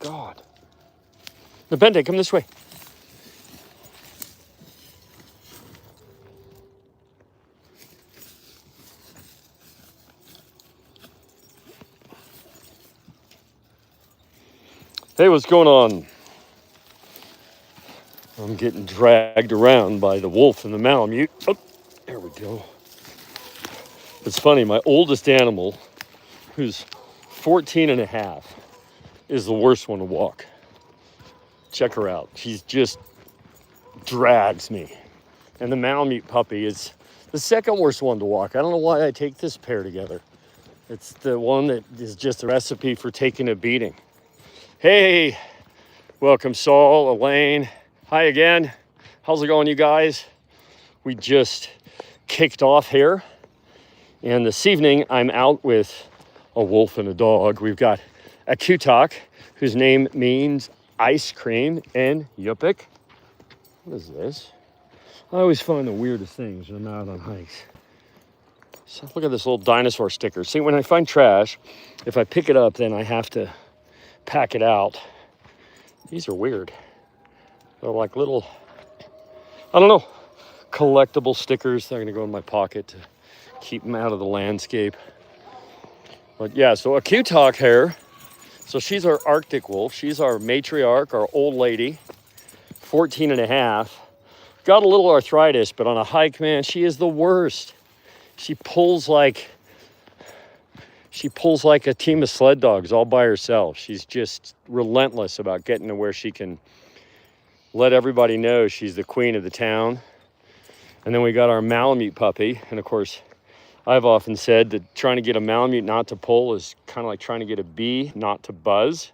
God. Nepente, come this way. Hey, what's going on? I'm getting dragged around by the wolf and the Malamute. Oh, there we go. It's funny, my oldest animal, who's 14 and a half, is the worst one to walk. Check her out. She's just drags me. And the Malamute puppy is the second worst one to walk. I don't know why I take this pair together. It's the one that is just a recipe for taking a beating. Hey, welcome Saul, Elaine. Hi again. How's it going, you guys? We just kicked off here. And this evening, I'm out with a wolf and a dog. We've got a Kutak, whose name means ice cream in Yupik. What is this? I always find the weirdest things when I'm out on hikes. So look at this little dinosaur sticker. See, when I find trash, if I pick it up, then I have to pack it out. These are weird. They're like little, I don't know, collectible stickers. They're gonna go in my pocket to keep them out of the landscape. But yeah, so a Kutak here. So she's our Arctic wolf. She's our matriarch, our old lady, 14 and a half. Got a little arthritis, but on a hike, man, she is the worst. She pulls like a team of sled dogs all by herself. She's just relentless about getting to where she can let everybody know she's the queen of the town. And then we got our Malamute puppy. And of course, I've often said that trying to get a Malamute not to pull is kind of like trying to get a bee not to buzz.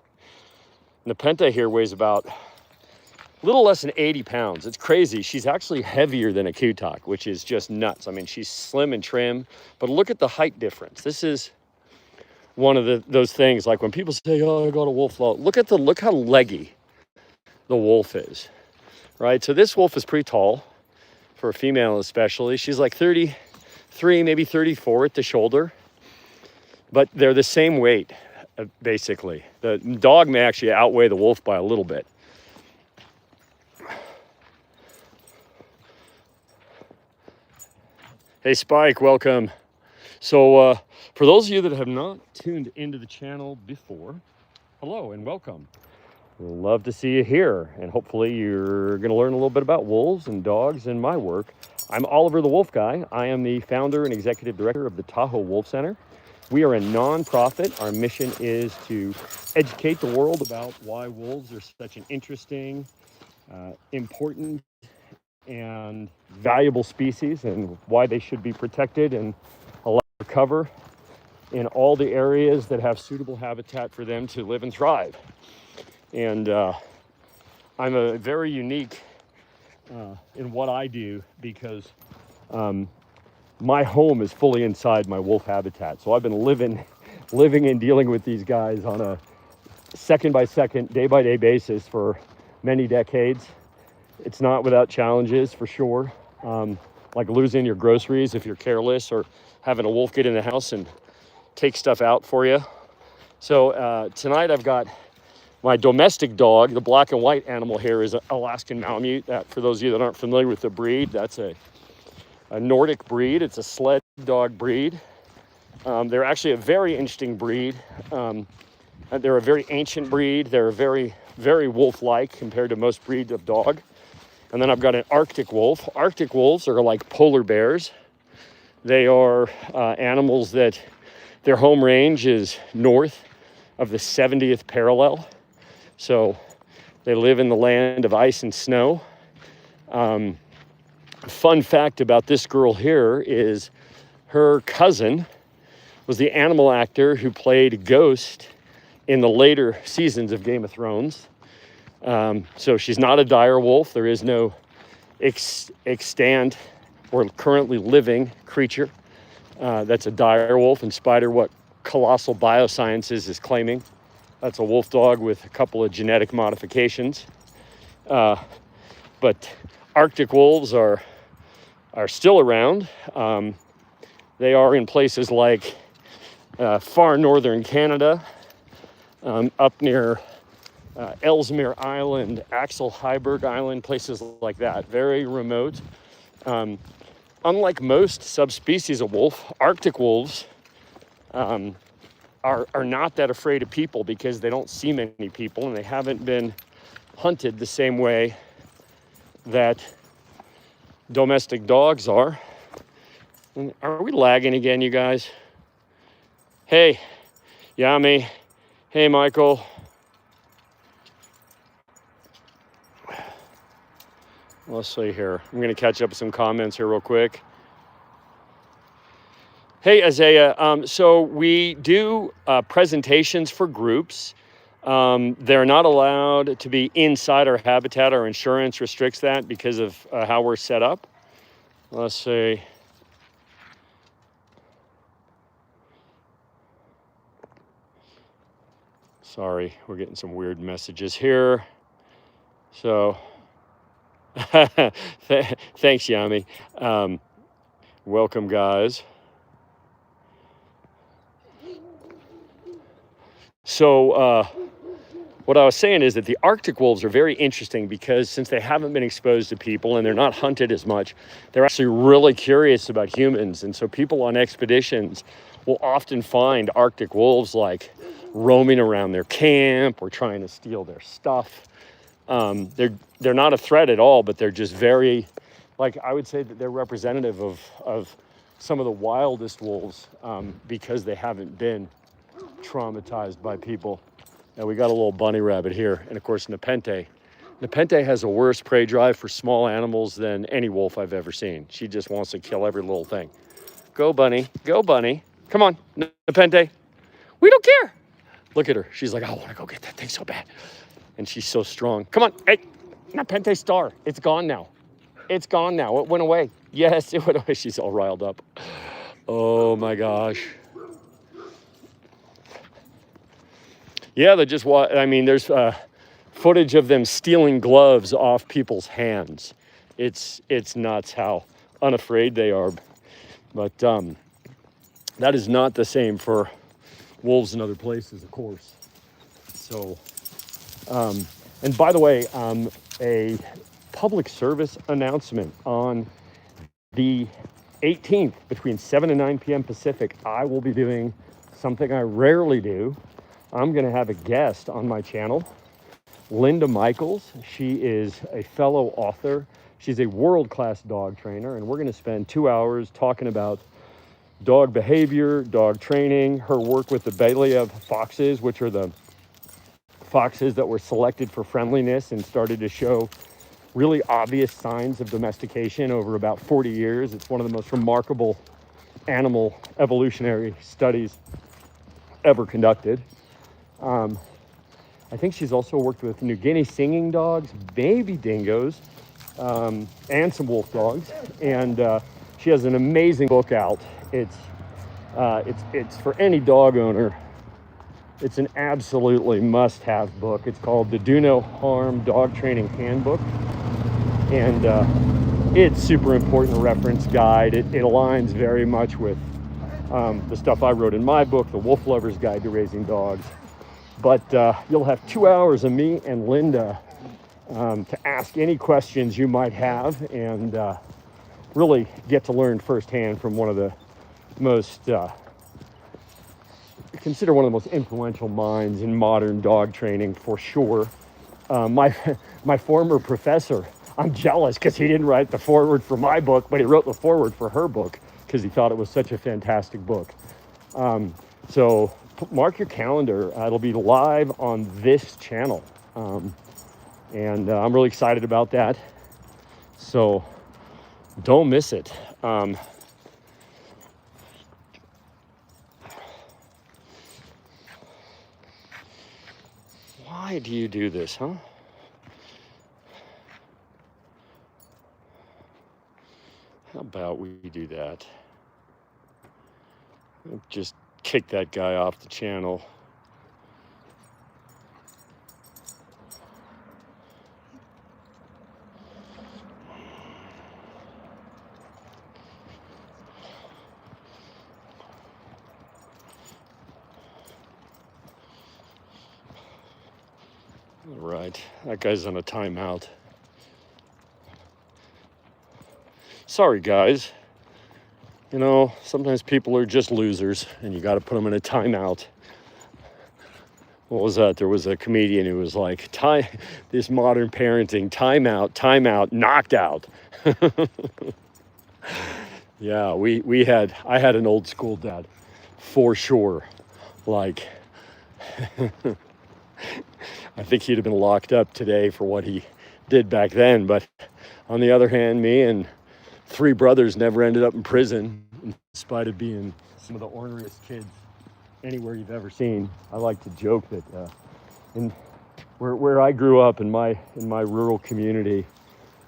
Nepente here weighs about a little less than 80 pounds. It's crazy. She's actually heavier than a Kutak, which is just nuts. I mean, she's slim and trim, but look at the height difference. This is one of those things, like when people say, oh, I got a wolf low. Look how leggy the wolf is, right? So this wolf is pretty tall for a female especially. She's like 33, maybe 34 at the shoulder, but they're the same weight, basically. The dog may actually outweigh the wolf by a little bit. Hey, Spike, welcome. So for those of you that have not tuned into the channel before, hello and welcome. Love to see you here, and hopefully you're going to learn a little bit about wolves and dogs and my work. I'm Oliver the Wolf Guy. I am the founder and executive director of the Tahoe Wolf Center. We are a nonprofit. Our mission is to educate the world about why wolves are such an interesting, important, and valuable species, and why they should be protected and allowed to cover in all the areas that have suitable habitat for them to live and thrive. And I'm a very unique in what I do because my home is fully inside my wolf habitat. So I've been living and dealing with these guys on a second by second, day by day basis for many decades. It's not without challenges, for sure, like losing your groceries if you're careless, or having a wolf get in the house and take stuff out for you. So tonight I've got my domestic dog. The black and white animal here is an Alaskan Malamute. For those of you that aren't familiar with the breed, that's a Nordic breed. It's a sled dog breed. They're actually a very interesting breed. They're a very ancient breed. They're very, very wolf-like compared to most breeds of dog. And then I've got an Arctic wolf. Arctic wolves are like polar bears. They are animals that their home range is north of the 70th parallel. So they live in the land of ice and snow. Fun fact about this girl here is her cousin was the animal actor who played Ghost in the later seasons of Game of Thrones. So she's not a dire wolf. There is no extant or currently living creature that's a dire wolf, in spite of what Colossal Biosciences is claiming. That's a wolf dog with a couple of genetic modifications. But Arctic wolves are still around. They are in places like far northern Canada, up near Ellesmere Island, Axel Heiberg Island, places like that, very remote. Unlike most subspecies of wolf, Arctic wolves are not that afraid of people because they don't see many people and they haven't been hunted the same way that domestic dogs are. And are we lagging again, you guys? Hey, Yami. Hey, Michael. Let's see here. I'm going to catch up with some comments here real quick. Hey, Isaiah. So we do presentations for groups. They're not allowed to be inside our habitat. Our insurance restricts that because of how we're set up. Let's see. Sorry, we're getting some weird messages here. So, thanks, Yami. Welcome, guys. So, what I was saying is that the Arctic wolves are very interesting because since they haven't been exposed to people and they're not hunted as much, they're actually really curious about humans. And so people on expeditions will often find Arctic wolves like roaming around their camp or trying to steal their stuff. They're not a threat at all, but they're just very, like, I would say that they're representative of some of the wildest wolves because they haven't been traumatized by people. Now we got a little bunny rabbit here, and of course Nepenthe. Nepenthe has a worse prey drive for small animals than any wolf I've ever seen. She just wants to kill every little thing. Go bunny, go bunny. Come on, Nepenthe. We don't care. Look at her. She's like, I want to go get that thing so bad. And she's so strong. Come on. Hey, Nepenthe star. It's gone now. It's gone now. It went away. Yes, it went away. She's all riled up. Oh my gosh. Yeah, they just, I mean, there's footage of them stealing gloves off people's hands. It's nuts how unafraid they are. But that is not the same for wolves in other places, of course. So, and by the way, a public service announcement on the 18th between 7 and 9 p.m. Pacific, I will be doing something I rarely do. I'm going to have a guest on my channel, Linda Michaels. She is a fellow author. She's a world-class dog trainer, and we're going to spend 2 hours talking about dog behavior, dog training, her work with the Belyaev foxes, which are the foxes that were selected for friendliness and started to show really obvious signs of domestication over about 40 years. It's one of the most remarkable animal evolutionary studies ever conducted. I think she's also worked with New Guinea singing dogs, baby dingoes, and some wolf dogs. And she has an amazing book out. It's for any dog owner. It's an absolutely must-have book. It's called the Do No Harm Dog Training Handbook. And it's super important reference guide. It aligns very much with the stuff I wrote in my book, The Wolf Lover's Guide to Raising Dogs. But you'll have 2 hours of me and Linda to ask any questions you might have and really get to learn firsthand from one of the most, consider one of the most influential minds in modern dog training for sure. My former professor, I'm jealous because he didn't write the foreword for my book, but he wrote the foreword for her book because he thought it was such a fantastic book. So mark your calendar. It'll be live on this channel. And I'm really excited about that. So don't miss it. Why do you do this, huh? How about we do that? Just kick that guy off the channel. All right, that guy's on a timeout. Sorry, guys. You know, sometimes people are just losers, and you got to put them in a timeout. What was that? There was a comedian who was like, this modern parenting, timeout, knocked out. Yeah, I had an old school dad, for sure. Like, I think he'd have been locked up today for what he did back then. But on the other hand, me and 3 brothers never ended up in prison, in spite of being some of the orneriest kids anywhere you've ever seen. I like to joke that where I grew up in my rural community,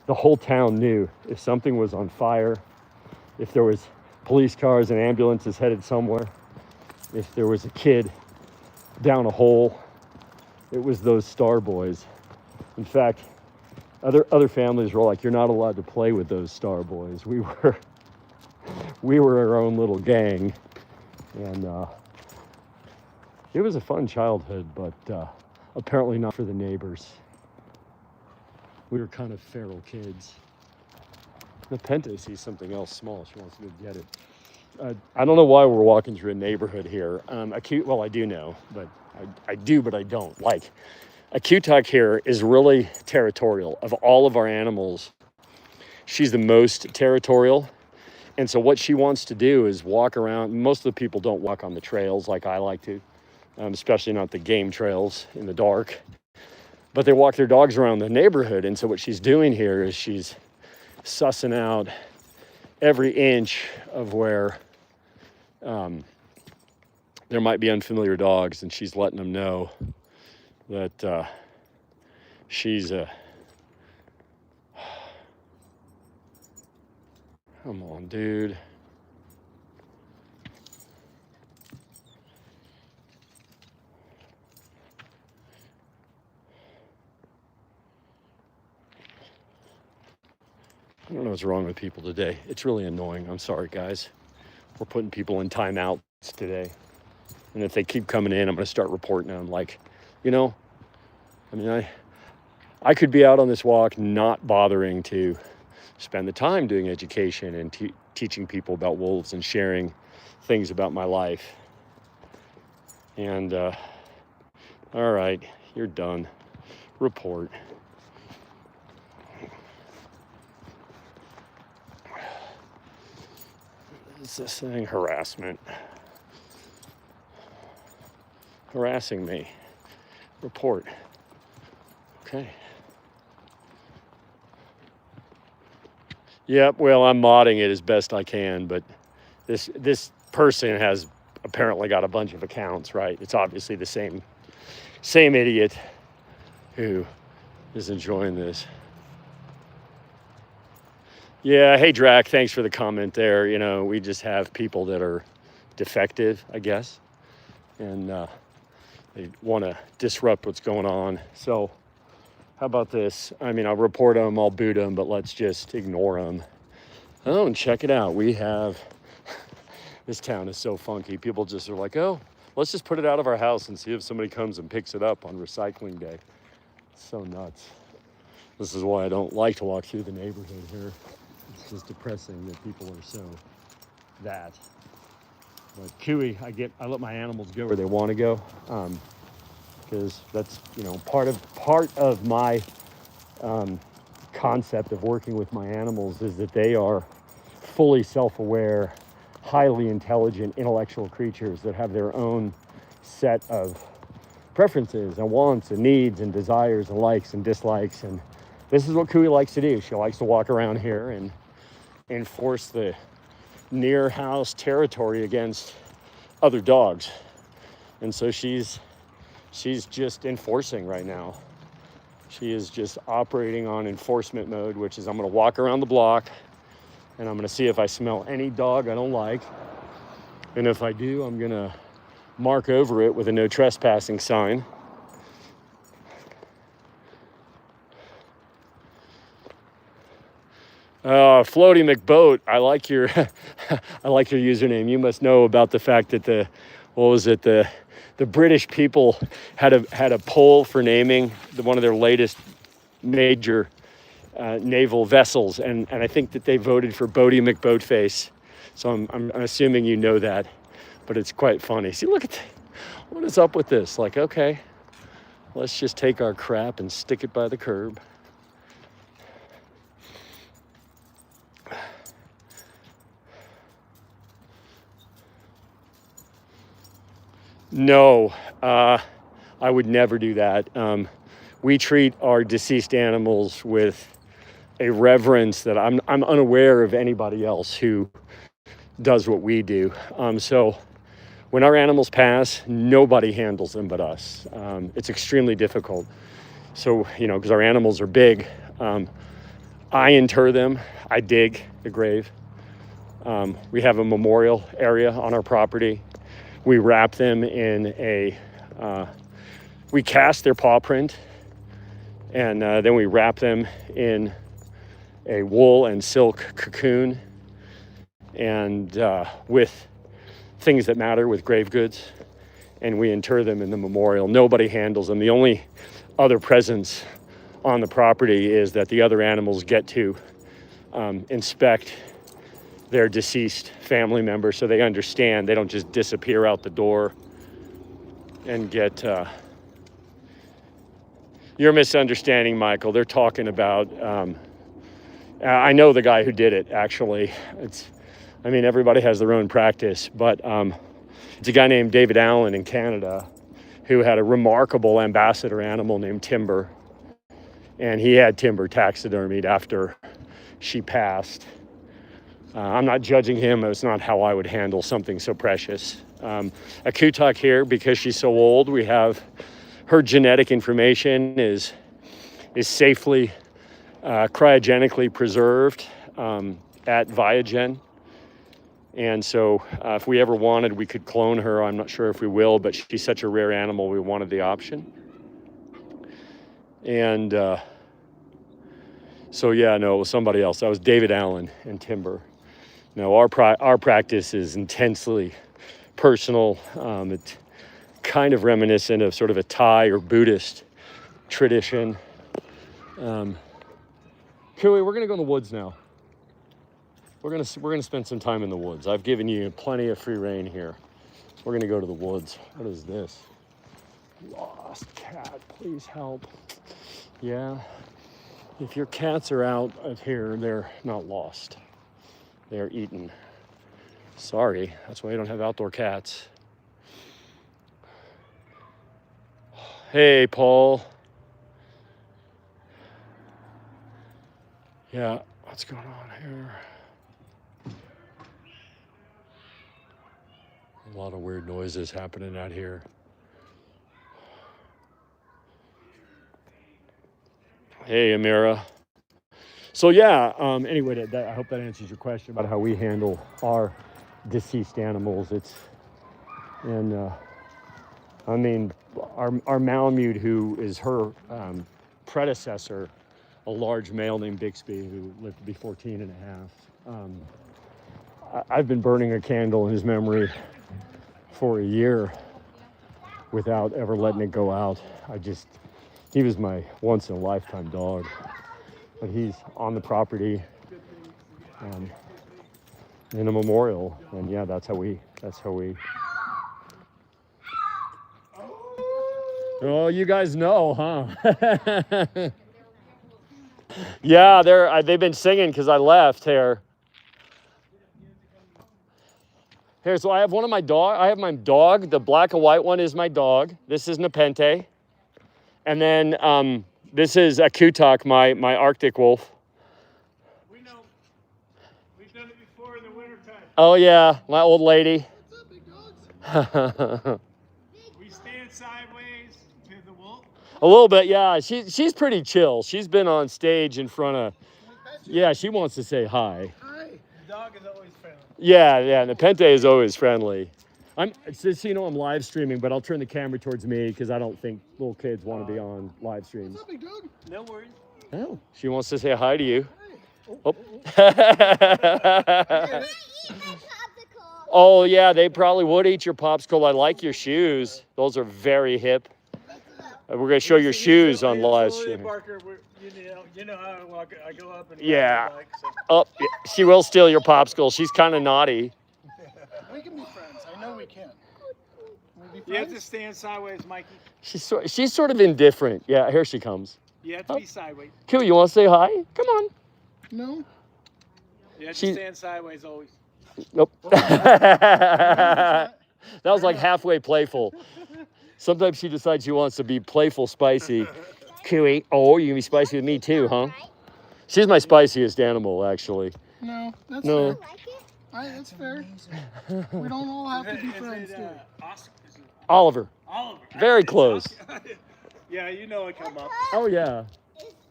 the whole town knew if something was on fire, if there was police cars and ambulances headed somewhere, if there was a kid down a hole, it was those Star Boys. In fact, other families were like, you're not allowed to play with those Star Boys. We were our own little gang, and it was a fun childhood, but apparently not for the neighbors. We were kind of feral kids. Nepenta sees something else small. She wants to go get it. I don't know why we're walking through a neighborhood here. Well, I do know, but I do, but I don't. Like, a Cutuck here is really territorial. Of all of our animals, she's the most territorial. And so what she wants to do is walk around. Most of the people don't walk on the trails like I like to, especially not the game trails in the dark. But they walk their dogs around the neighborhood. And so what she's doing here is she's sussing out every inch of where there might be unfamiliar dogs, and she's letting them know that she's a... Come on, dude. I don't know what's wrong with people today. It's really annoying. I'm sorry, guys. We're putting people in timeouts today. And if they keep coming in, I'm going to start reporting them. Like, you know, I mean, I could be out on this walk not bothering to spend the time doing education and teaching people about wolves and sharing things about my life. And, all right, you're done. Report. What's this thing? Harassment. Harassing me. Report. Okay. Yep, well, I'm modding it as best I can, but this person has apparently got a bunch of accounts, right? It's obviously the same idiot who is enjoying this. Yeah, hey Drac, thanks for the comment there. You know, we just have people that are defective, I guess, and they want to disrupt what's going on. So how about this? I mean, I'll report them, I'll boot them, but let's just ignore them. Oh, and check it out. We have, this town is so funky. People just are like, oh, let's just put it out of our house and see if somebody comes and picks it up on recycling day. It's so nuts. This is why I don't like to walk through the neighborhood here. It's just depressing that people are so that. But Cooey, I let my animals go where they want to go, because that's, you know, part of my concept of working with my animals is that they are fully self-aware, highly intelligent, intellectual creatures that have their own set of preferences and wants and needs and desires and likes and dislikes. And this is what Cooey likes to do. She likes to walk around here and enforce the near house territory against other dogs. And so she's just enforcing right now. She is just operating on enforcement mode, which is I'm going to walk around the block and I'm going to see if I smell any dog I don't like. And if I do, I'm going to mark over it with a no trespassing sign. Floaty McBoat, I like your username. You must know about the fact that the the British people had a poll for naming one of their latest major naval vessels, and I think that they voted for Bodie McBoatface. So I'm assuming you know that, but it's quite funny. See, look at what is up with this? Like, okay, let's just take our crap and stick it by the curb. No, I would never do that. We treat our deceased animals with a reverence that I'm unaware of anybody else who does what we do. So when our animals pass, nobody handles them but us. It's extremely difficult. So, because our animals are big, I inter them. I dig the grave. We have a memorial area on our property. We wrap them in we cast their paw print, and then we wrap them in a wool and silk cocoon, and with things that matter, with grave goods, and we inter them in the memorial. Nobody handles them. The only other presence on the property is that the other animals get to inspect their deceased family members, so they understand they don't just disappear out the door and get you're misunderstanding, Michael. They're talking about I know the guy who did it, actually. Everybody has their own practice, but it's a guy named David Allen in Canada who had a remarkable ambassador animal named Timber, and he had Timber taxidermied after she passed. I'm not judging him. It's not how I would handle something so precious. A Kutuk here, because she's so old, we have her genetic information is safely cryogenically preserved at Viagen. And so if we ever wanted, we could clone her. I'm not sure if we will, but she's such a rare animal, we wanted the option. And so, yeah, no, it was somebody else. That was David Allen and Timber. No, our practice is intensely personal. It's kind of reminiscent of sort of a Thai or Buddhist tradition. We're gonna go in the woods now. We're gonna spend some time in the woods. I've given you plenty of free rein here. We're gonna go to the woods. What is this? Lost cat, please help. Yeah, if your cats are out of here, they're not lost. They're eaten. Sorry, that's why you don't have outdoor cats. Hey, Paul. Yeah, what's going on here? A lot of weird noises happening out here. Hey, Amira. So yeah, anyway, I hope that answers your question about how we handle our deceased animals. Our Malamute, who is her predecessor, a large male named Bixby, who lived to be 14 and a half. I've been burning a candle in his memory for a year without ever letting it go out. He was my once in a lifetime dog, but he's on the property in a memorial, and yeah, that's how we. Oh, you guys know, huh? Yeah, they've been singing because I left here. Here, so I have one of my dog. I have my dog. The black and white one is my dog. This is Nepenthe. And then this is a Kutuk, my Arctic wolf. We know. We've done it before in the wintertime. Oh, yeah, my old lady. What's up, big dogs? We stand sideways to the wolf. A little bit, yeah. She's pretty chill. She's been on stage in front of... Yeah, she wants to say hi. Hi. The dog is always friendly. Yeah, Nepenthe is always friendly. So you know, I'm live streaming, but I'll turn the camera towards me because I don't think little kids want to be on live streams. What's up, big dog? No worries. Oh, she wants to say hi to you. Hi. Oh. Oh, yeah, they probably would eat your popsicle. I like your shoes. Those are very hip. We're going to show your shoes on live stream. Barker, you know how I walk. I go up and Yeah. ride the bike, so. Oh, yeah, she will steal your popsicle. She's kind of naughty. We can be friends. I know we can. Can we be You have friends? to stand sideways, Mikey. She's sort of indifferent. Yeah, here she comes. You have to be sideways. Q, you want to say hi? Come on. No. You have She- to stand sideways always. Nope. That was like halfway playful. Sometimes she decides she wants to be playful spicy. Q, oh, you can be spicy with me too, huh? She's my spiciest animal, actually. No, that's No. fair. That's fair. We don't all have to be friends, do we? Oscar? Is it Oliver. Oliver? Very It's close. Oscar. Yeah, you know I come up. Oh, yeah.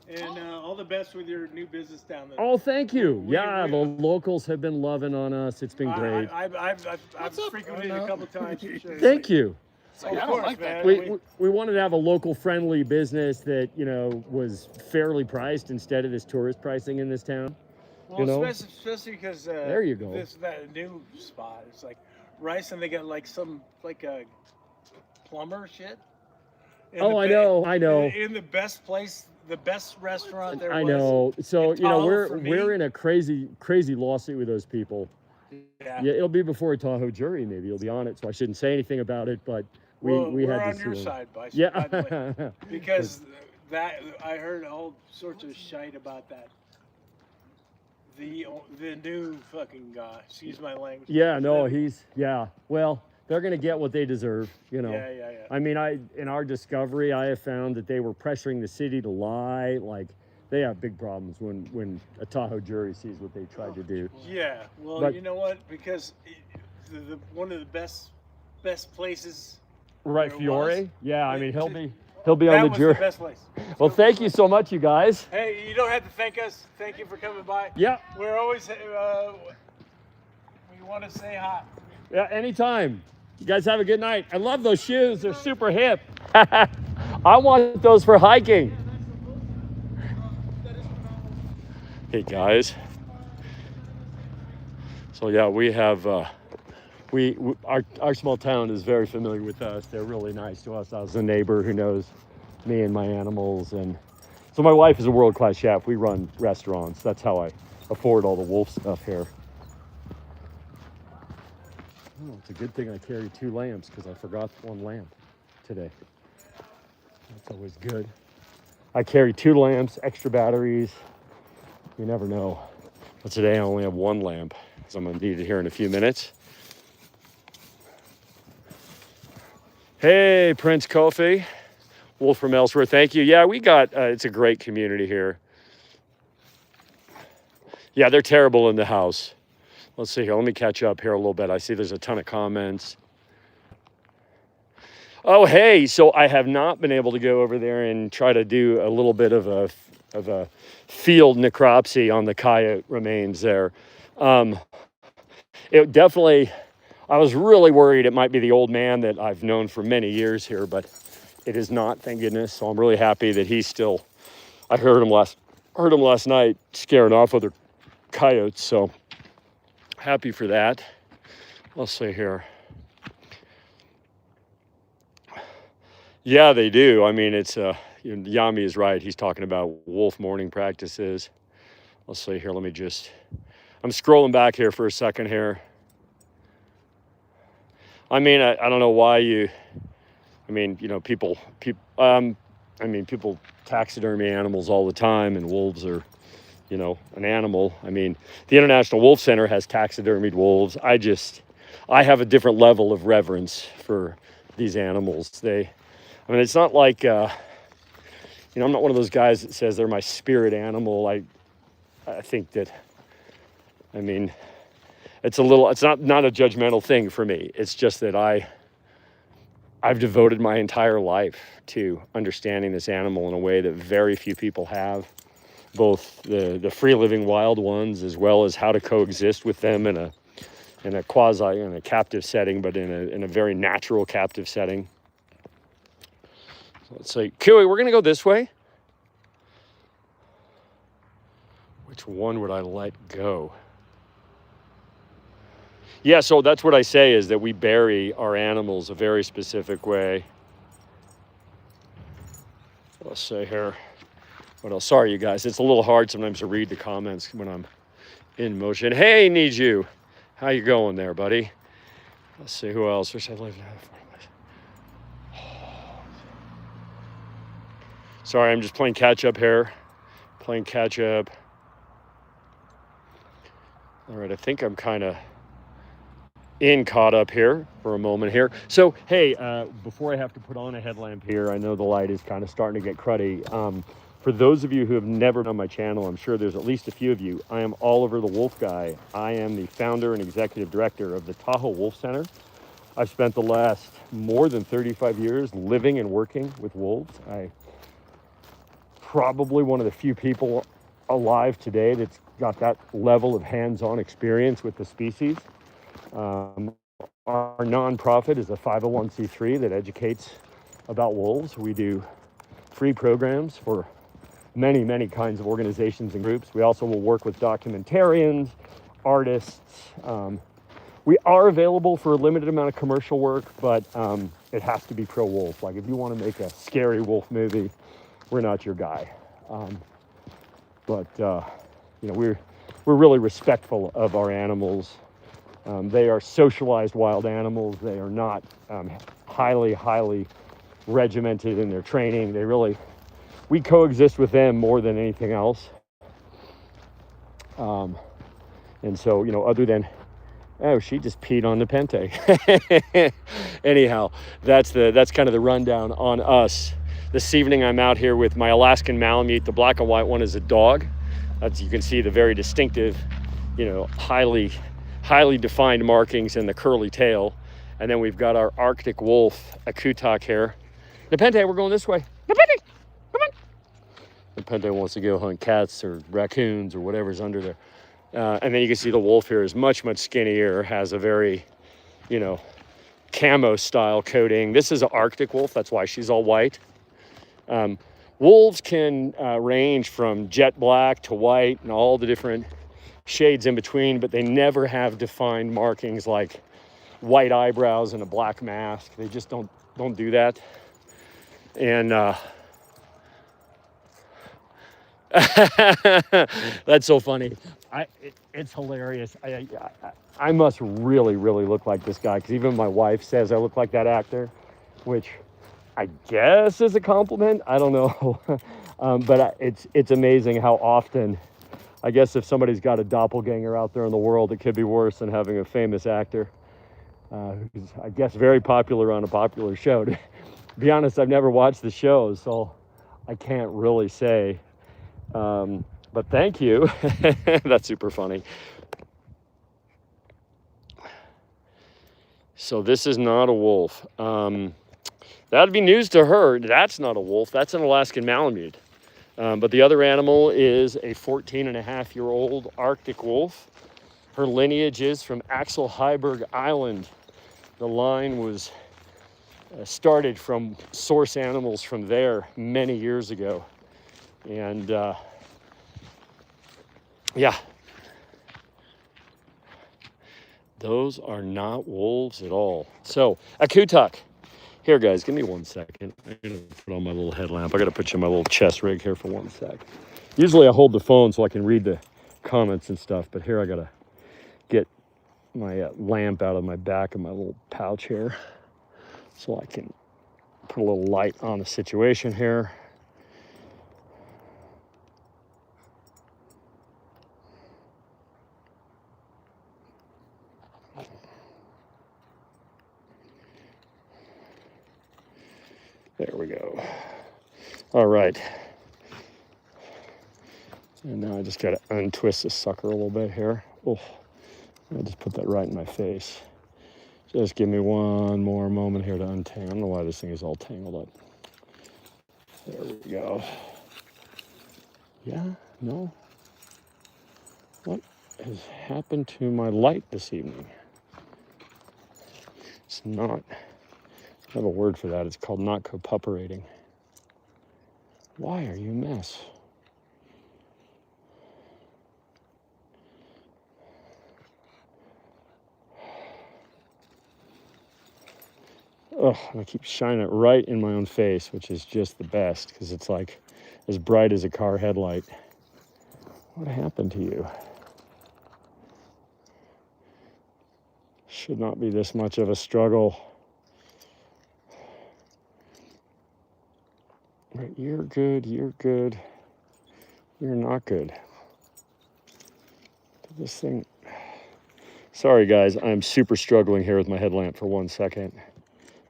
And all the best with your new business down there. Oh, thank you. Yeah, we- the locals have been loving on us. It's been great. I've What's up? frequented it a couple times. For sure. Thank you. It's like, Of I don't course, like that. man. We wanted to have a local friendly business that, you know, was fairly priced instead of this tourist pricing in this town. Well, you know? especially because There you go. that new spot. It's like rice, and they got like some like a plumber shit. In Oh, the I know. In the best place, the best restaurant there I was. know. So, in you know, Tahoe for me. we're in a crazy lawsuit with those people. Yeah. Yeah, it'll be before a Tahoe jury, maybe. You'll be on it, so I shouldn't say anything about it, but we We're had on to your sue 'em. side, by Yeah. the way, because that I heard all sorts of shite about that. The new fucking guy. Excuse my language. Yeah, no, well, they're going to get what they deserve, you know. Yeah. I mean, in our discovery, I have found that they were pressuring the city to lie. Like, they have big problems when a Tahoe jury sees what they tried to do. Yeah. Well, But- you know what? Because the one of the best places. Right, There Fiore? was. Yeah, I mean, he'll That be on the was jury. the best place. Well, thank you so much, you guys. Hey, you don't have to thank us. Thank you for coming by. Yeah, We're always we want to say hi. yeah, anytime. You guys have a good night. I love those shoes. They're super hip. I want those for hiking. Hey, guys. So, yeah, we have, our small town is very familiar with us. They're really nice to us. I was a neighbor who knows me and my animals. And so my wife is a world-class chef. We run restaurants. That's how I afford all the wolf stuff here. Oh, it's a good thing I carry 2 lamps because I forgot 1 lamp today. That's always good. I carry 2 lamps, extra batteries. You never know. But today I only have 1 lamp, so I'm going to need it here in a few minutes. Hey, Prince Kofi. Wolf from Elsewhere, thank you. Yeah, we got, it's a great community here. Yeah, they're terrible in the house. Let's see here. Let me catch up here a little bit. I see there's a ton of comments. Oh, hey. So I have not been able to go over there and try to do a little bit of a field necropsy on the coyote remains there. It definitely, I was really worried it might be the old man that I've known for many years here, but it is not, thank goodness. So I'm really happy that he's still, I heard him last night scaring off other coyotes. So happy for that. Let's see here. Yeah, they do. I mean, it's Yami is right. He's talking about wolf morning practices. Let's see here. Let me just. I'm scrolling back here for a second here. I mean, I don't know why you. I mean, you know, people taxidermy animals all the time, and wolves are, you know, an animal. I mean, the International Wolf Center has taxidermied wolves. I have a different level of reverence for these animals. I mean, it's not like, you know, I'm not one of those guys that says they're my spirit animal. I think that, I mean, it's not a judgmental thing for me. It's just that I've devoted my entire life to understanding this animal in a way that very few people have, both the free living wild ones as well as how to coexist with them in a captive setting, but in a very natural captive setting. So let's say, Kiwi, we're gonna go this way. Which one would I let go? Yeah, so that's what I say, is that we bury our animals a very specific way. Let's say here. What else? Sorry, you guys. It's a little hard sometimes to read the comments when I'm in motion. Hey, Need You. How you going there, buddy? Let's see who else. Wish I lived. Sorry, I'm just playing catch up here. Playing catch up. All right, I think I'm kind of caught up here for a moment here. So, hey, before I have to put on a headlamp here, I know the light is kind of starting to get cruddy. For those of you who have never been on my channel, I'm sure there's at least a few of you. I am Oliver the Wolf Guy. I am the founder and executive director of the Tahoe Wolf Center. I've spent the last more than 35 years living and working with wolves. I probably one of the few people alive today that's got that level of hands-on experience with the species. Our nonprofit is a 501c3 that educates about wolves. We do free programs for many, many kinds of organizations and groups. We also will work with documentarians, artists. We are available for a limited amount of commercial work, but it has to be pro-wolf. Like if you want to make a scary wolf movie, we're not your guy. We're really respectful of our animals. They are socialized wild animals. They are not highly regimented in their training. We coexist with them more than anything else. And so, other than, oh, she just peed on the Pente. Anyhow, that's kind of the rundown on us. This evening, I'm out here with my Alaskan Malamute. The black and white one is a dog. As you can see, the very distinctive, highly defined markings and the curly tail. And then we've got our Arctic wolf, a Kutak here. Nepente, we're going this way. Nepente, come on. Nepente wants to go hunt cats or raccoons or whatever's under there. And then you can see the wolf here is much skinnier, has a very, camo style coating. This is an Arctic wolf. That's why she's all white. Wolves can range from jet black to white and all the different shades in between, but they never have defined markings like white eyebrows and a black mask. They just don't do that. And that's so funny. It's hilarious. I must really look like this guy, because even my wife says I look like that actor, which I guess is a compliment. I don't know. But it's amazing how often, I guess if somebody's got a doppelganger out there in the world, it could be worse than having a famous actor who's, I guess, very popular on a popular show. To be honest, I've never watched the show, so I can't really say. But thank you. That's super funny. So this is not a wolf. That'd be news to her. That's not a wolf. That's an Alaskan Malamute. But the other animal is a 14-and-a-half-year-old Arctic wolf. Her lineage is from Axel Heiberg Island. The line was started from source animals from there many years ago. And yeah, those are not wolves at all. So, a Kutak. Here, guys, give me 1 second. I'm going to put on my little headlamp. I got to put you in my little chest rig here for 1 sec. Usually I hold the phone so I can read the comments and stuff, but here I got to get my lamp out of my back of my little pouch here so I can put a little light on the situation here. There we go. All right. And now I just got to untwist this sucker a little bit here. Oh, I just put that right in my face. Just give me one more moment here to untangle. I don't know why this thing is all tangled up. There we go. Yeah, no. What has happened to my light this evening? It's not. I have a word for that. It's called not cooperating. Why are you a mess? Oh, and I keep shining it right in my own face, which is just the best because it's like as bright as a car headlight. What happened to you? Should not be this much of a struggle. But you're good, you're good. You're not good. This thing. Sorry guys, I'm super struggling here with my headlamp for 1 second.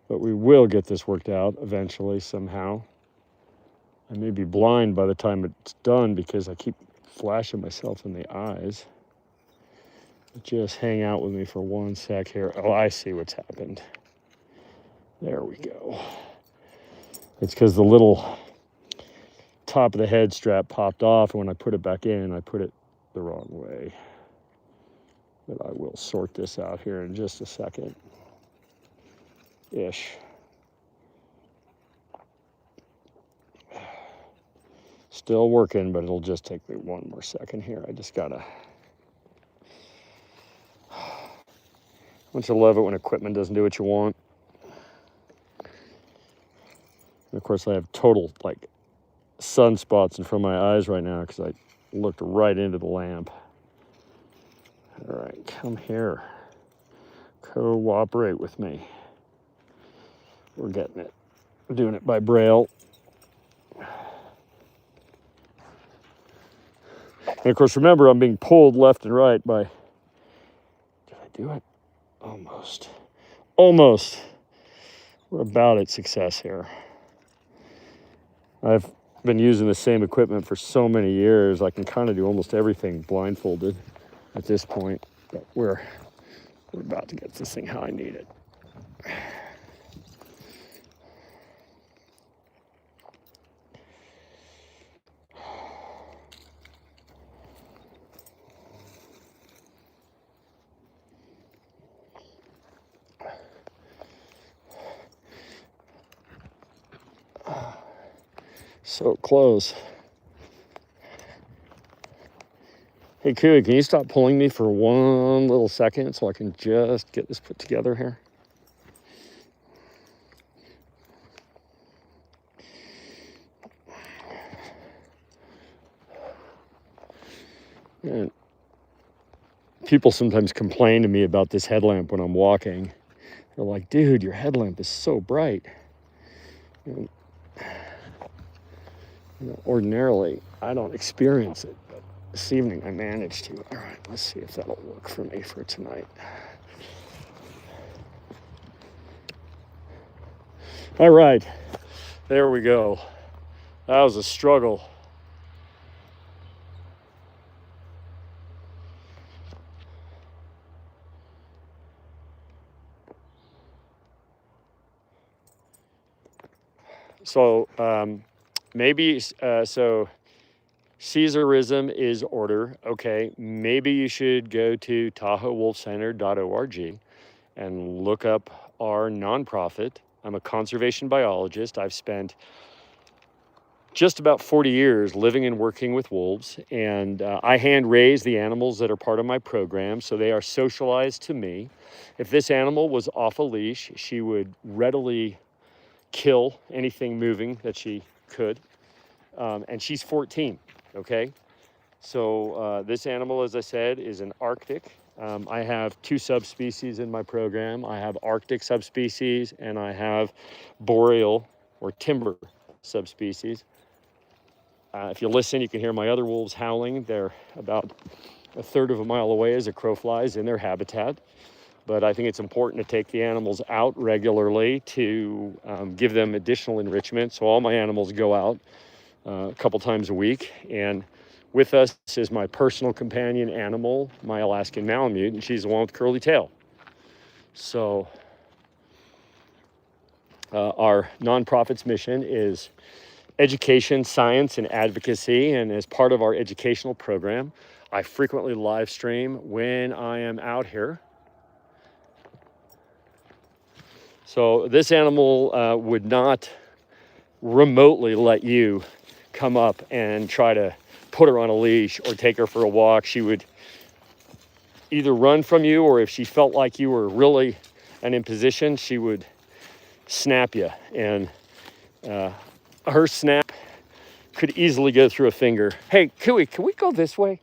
But we will get this worked out eventually somehow. I may be blind by the time it's done because I keep flashing myself in the eyes. Just hang out with me for 1 sec here. Oh, I see what's happened. There we go. It's because the little top of the head strap popped off, and when I put it back in, I put it the wrong way. But I will sort this out here in just a second. Ish. Still working, but it'll just take me 1 more second here. I just gotta. Don't you love it when equipment doesn't do what you want? And of course, I have total like sunspots in front of my eyes right now because I looked right into the lamp. All right, come here. Cooperate with me. We're getting it. We're doing it by braille. And of course, remember, I'm being pulled left and right by. Did I do it? Almost. Almost. We're about at success here. I've been using the same equipment for so many years, I can kind of do almost everything blindfolded at this point. But we're about to get this thing how I need it. So close. Hey, Kui, can you stop pulling me for 1 little second so I can just get this put together here? And people sometimes complain to me about this headlamp when I'm walking. They're like, dude, your headlamp is so bright. And, ordinarily, I don't experience it, but this evening I managed to. All right, let's see if that'll work for me for tonight. All right, there we go. That was a struggle. So, so Caesarism is order. Okay, maybe you should go to TahoeWolfCenter.org and look up our nonprofit. I'm a conservation biologist. I've spent just about 40 years living and working with wolves, and I hand raise the animals that are part of my program, so they are socialized to me. If this animal was off a leash, she would readily kill anything moving that she could. And she's 14, okay? So this animal, as I said, is an Arctic. I have 2 subspecies in my program. I have Arctic subspecies and I have boreal or timber subspecies. If you listen, you can hear my other wolves howling. They're about 1/3 of a mile away as a crow flies in their habitat. But I think it's important to take the animals out regularly to give them additional enrichment. So all my animals go out a couple times a week. And with us is my personal companion animal, my Alaskan Malamute, and she's the one with curly tail. So our nonprofit's mission is education, science, and advocacy. And as part of our educational program, I frequently live stream when I am out here. So this animal would not remotely let you come up and try to put her on a leash or take her for a walk. She would either run from you, or if she felt like you were really an imposition, she would snap you. And her snap could easily go through a finger. Hey, Cooey, can we go this way?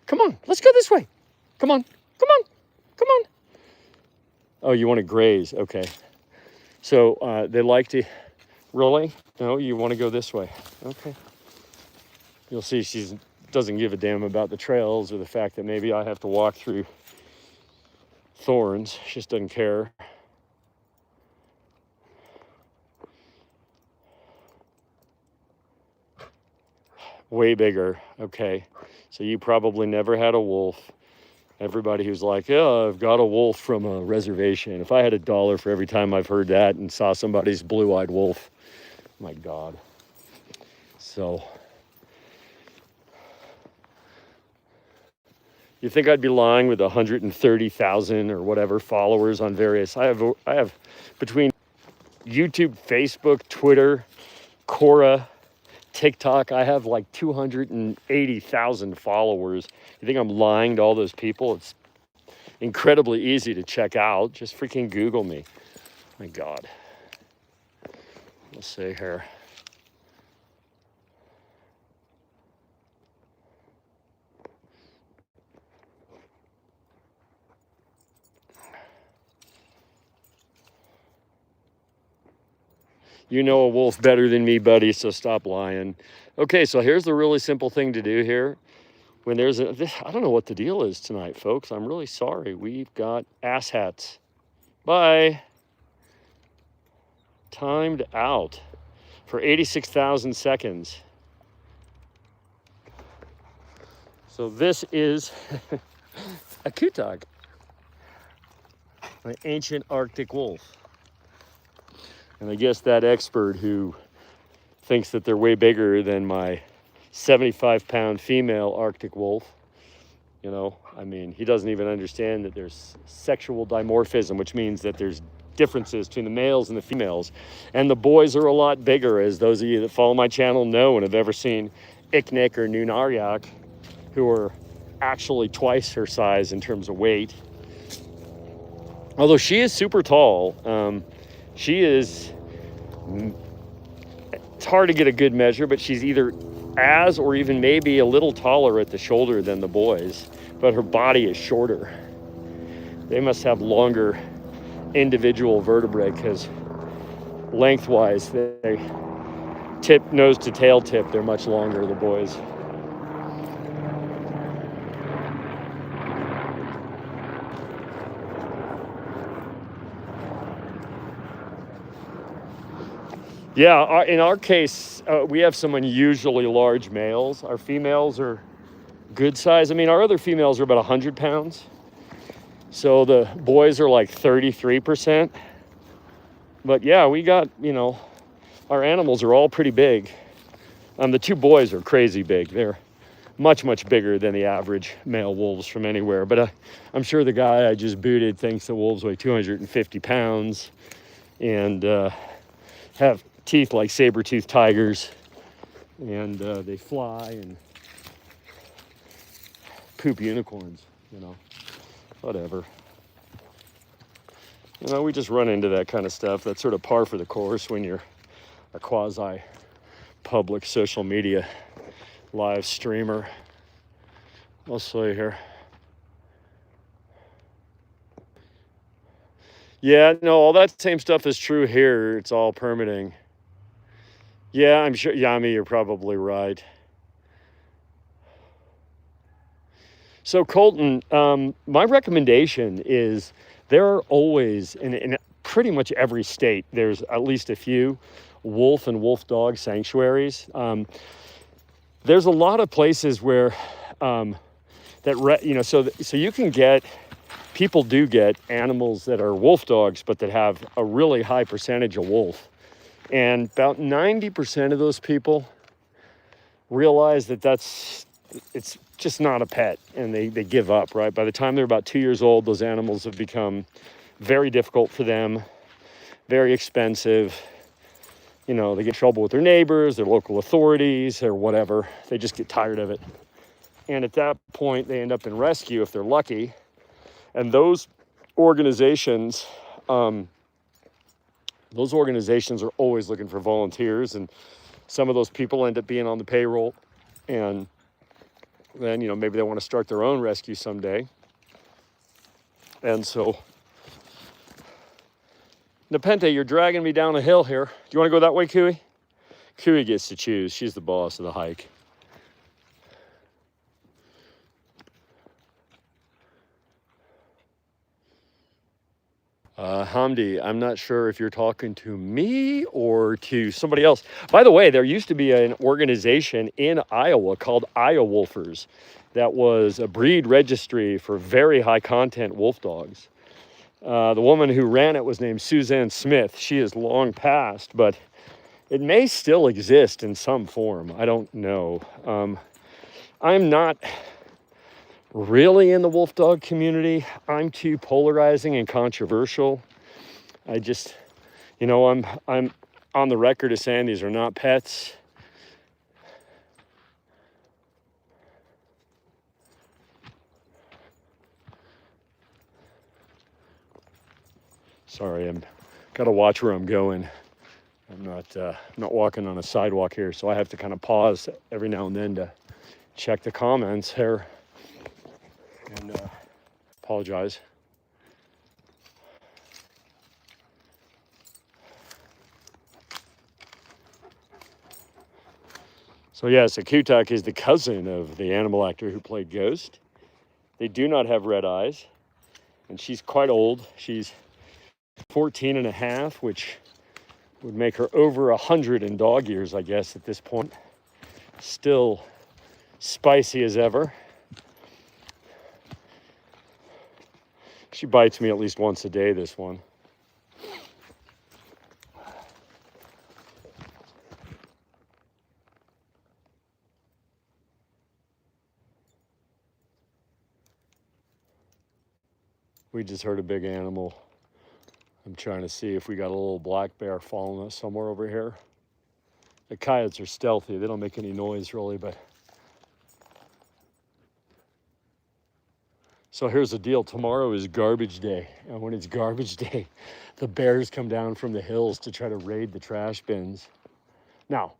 Come on, let's go this way. Come on, come on, come on. Oh, you want to graze? Okay. So they like to, really? No, you want to go this way. Okay. You'll see she doesn't give a damn about the trails or the fact that maybe I have to walk through thorns. She just doesn't care. Way bigger. Okay. So you probably never had a wolf. Everybody who's like, oh, I've got a wolf from a reservation. If I had $1 for every time I've heard that and saw somebody's blue-eyed wolf, my God. So you think I'd be lying with 130,000 or whatever followers on various, I have between YouTube, Facebook, Twitter, Quora, TikTok, I have like 280,000 followers. You think I'm lying to all those people? It's incredibly easy to check out. Just freaking Google me. My God. Let's see here. You know a wolf better than me, buddy, so stop lying. Okay, so here's the really simple thing to do here. When there's I don't know what the deal is tonight, folks. I'm really sorry. We've got asshats. Bye. Timed out for 86,000 seconds. So this is a kutog, an ancient Arctic wolf. And I guess that expert who thinks that they're way bigger than my 75-pound female Arctic wolf, you know, I mean, he doesn't even understand that there's sexual dimorphism, which means that there's differences between the males and the females. And the boys are a lot bigger, as those of you that follow my channel know and have ever seen Iknik or Nunaryak, who are actually twice her size in terms of weight. Although she is super tall, she is, it's hard to get a good measure, but she's either as or even maybe a little taller at the shoulder than the boys, but her body is shorter. They must have longer individual vertebrae because lengthwise, they tip, nose to tail tip, they're much longer, the boys. Yeah, in our case, we have some unusually large males. Our females are good size. I mean, our other females are about 100 pounds. So the boys are like 33%. But yeah, we got, you know, our animals are all pretty big. The two boys are crazy big. They're much, much bigger than the average male wolves from anywhere. But I'm sure the guy I just booted thinks the wolves weigh 250 pounds and have teeth like saber-toothed tigers, and they fly and poop unicorns, you know, whatever. You know, we just run into that kind of stuff. That's sort of par for the course when you're a quasi-public social media live streamer. I'll show you here. Yeah, no, all that same stuff is true here. It's all permitting. Yeah, I'm sure, Yami, you're probably right. So Colton, my recommendation is there are always, in pretty much every state, there's at least a few wolf and wolf dog sanctuaries. There's a lot of places where, so you can get, people do get animals that are wolf dogs, but that have a really high percentage of wolf. And about 90% of those people realize that it's just not a pet, and they give up, right? By the time they're about 2 years old, those animals have become very difficult for them, very expensive. You know, they get in trouble with their neighbors, their local authorities, or whatever. They just get tired of it. And at that point, they end up in rescue if they're lucky. And those organizations, those organizations are always looking for volunteers, and some of those people end up being on the payroll, and then, you know, maybe they want to start their own rescue someday. And so, Nepente, you're dragging me down a hill here. Do you want to go that way, Cooey? Cooey gets to choose. She's the boss of the hike. Hamdi, I'm not sure if you're talking to me or to somebody else. By the way, there used to be an organization in Iowa called Iowolfers that was a breed registry for very high content wolf dogs. The woman who ran it was named Suzanne Smith. She is long passed, but it may still exist in some form. I don't know. I'm not really in the wolf dog community. I'm too polarizing and controversial. I just, you know, I'm on the record as saying these are not pets. Sorry, I'm gotta watch where I'm going. I'm not walking on a sidewalk here, so I have to kind of pause every now and then to check the comments here. And apologize. So yes, Akutak is the cousin of the animal actor who played Ghost. They do not have red eyes, and she's quite old. She's 14 and a half, which would make her over 100 in dog years, I guess, at this point. Still spicy as ever. She bites me at least once a day, this one. We just heard a big animal. I'm trying to see if we got a little black bear following us somewhere over here. The coyotes are stealthy. They don't make any noise really, but. So here's the deal. Tomorrow is garbage day. And when it's garbage day, the bears come down from the hills to try to raid the trash bins. Now,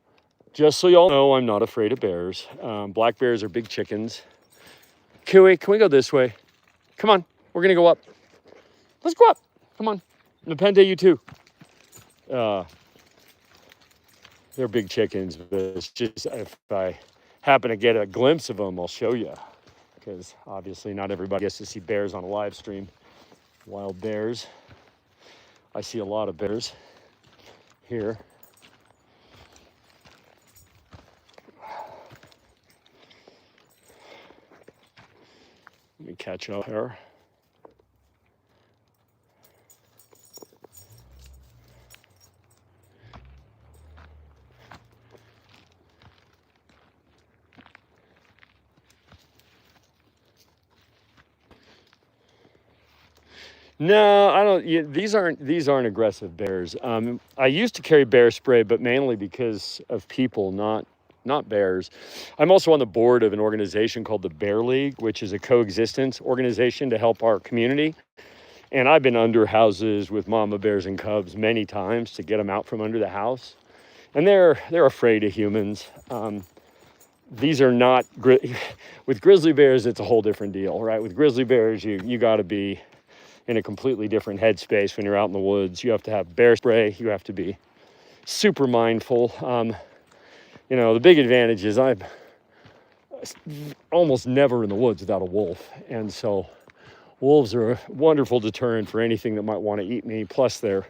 just so y'all know, I'm not afraid of bears. Black bears are big chickens. Cooey, can we go this way? Come on, we're gonna go up. Let's go up, come on. Nepente, you too. They're big chickens, but it's just, if I happen to get a glimpse of them, I'll show you. Because obviously not everybody gets to see bears on a live stream. Wild bears. I see a lot of bears here. Let me catch up here. No, I don't. Yeah, these aren't aggressive bears. I used to carry bear spray, but mainly because of people, not bears. I'm also on the board of an organization called the Bear League, which is a coexistence organization to help our community. And I've been under houses with mama bears and cubs many times to get them out from under the house, and they're afraid of humans. These are not with grizzly bears. It's a whole different deal, right? With grizzly bears, you got to be in a completely different headspace when you're out in the woods. You have to have bear spray. You have to be super mindful. You know, the big advantage is I'm almost never in the woods without a wolf. And so wolves are a wonderful deterrent for anything that might want to eat me. Plus their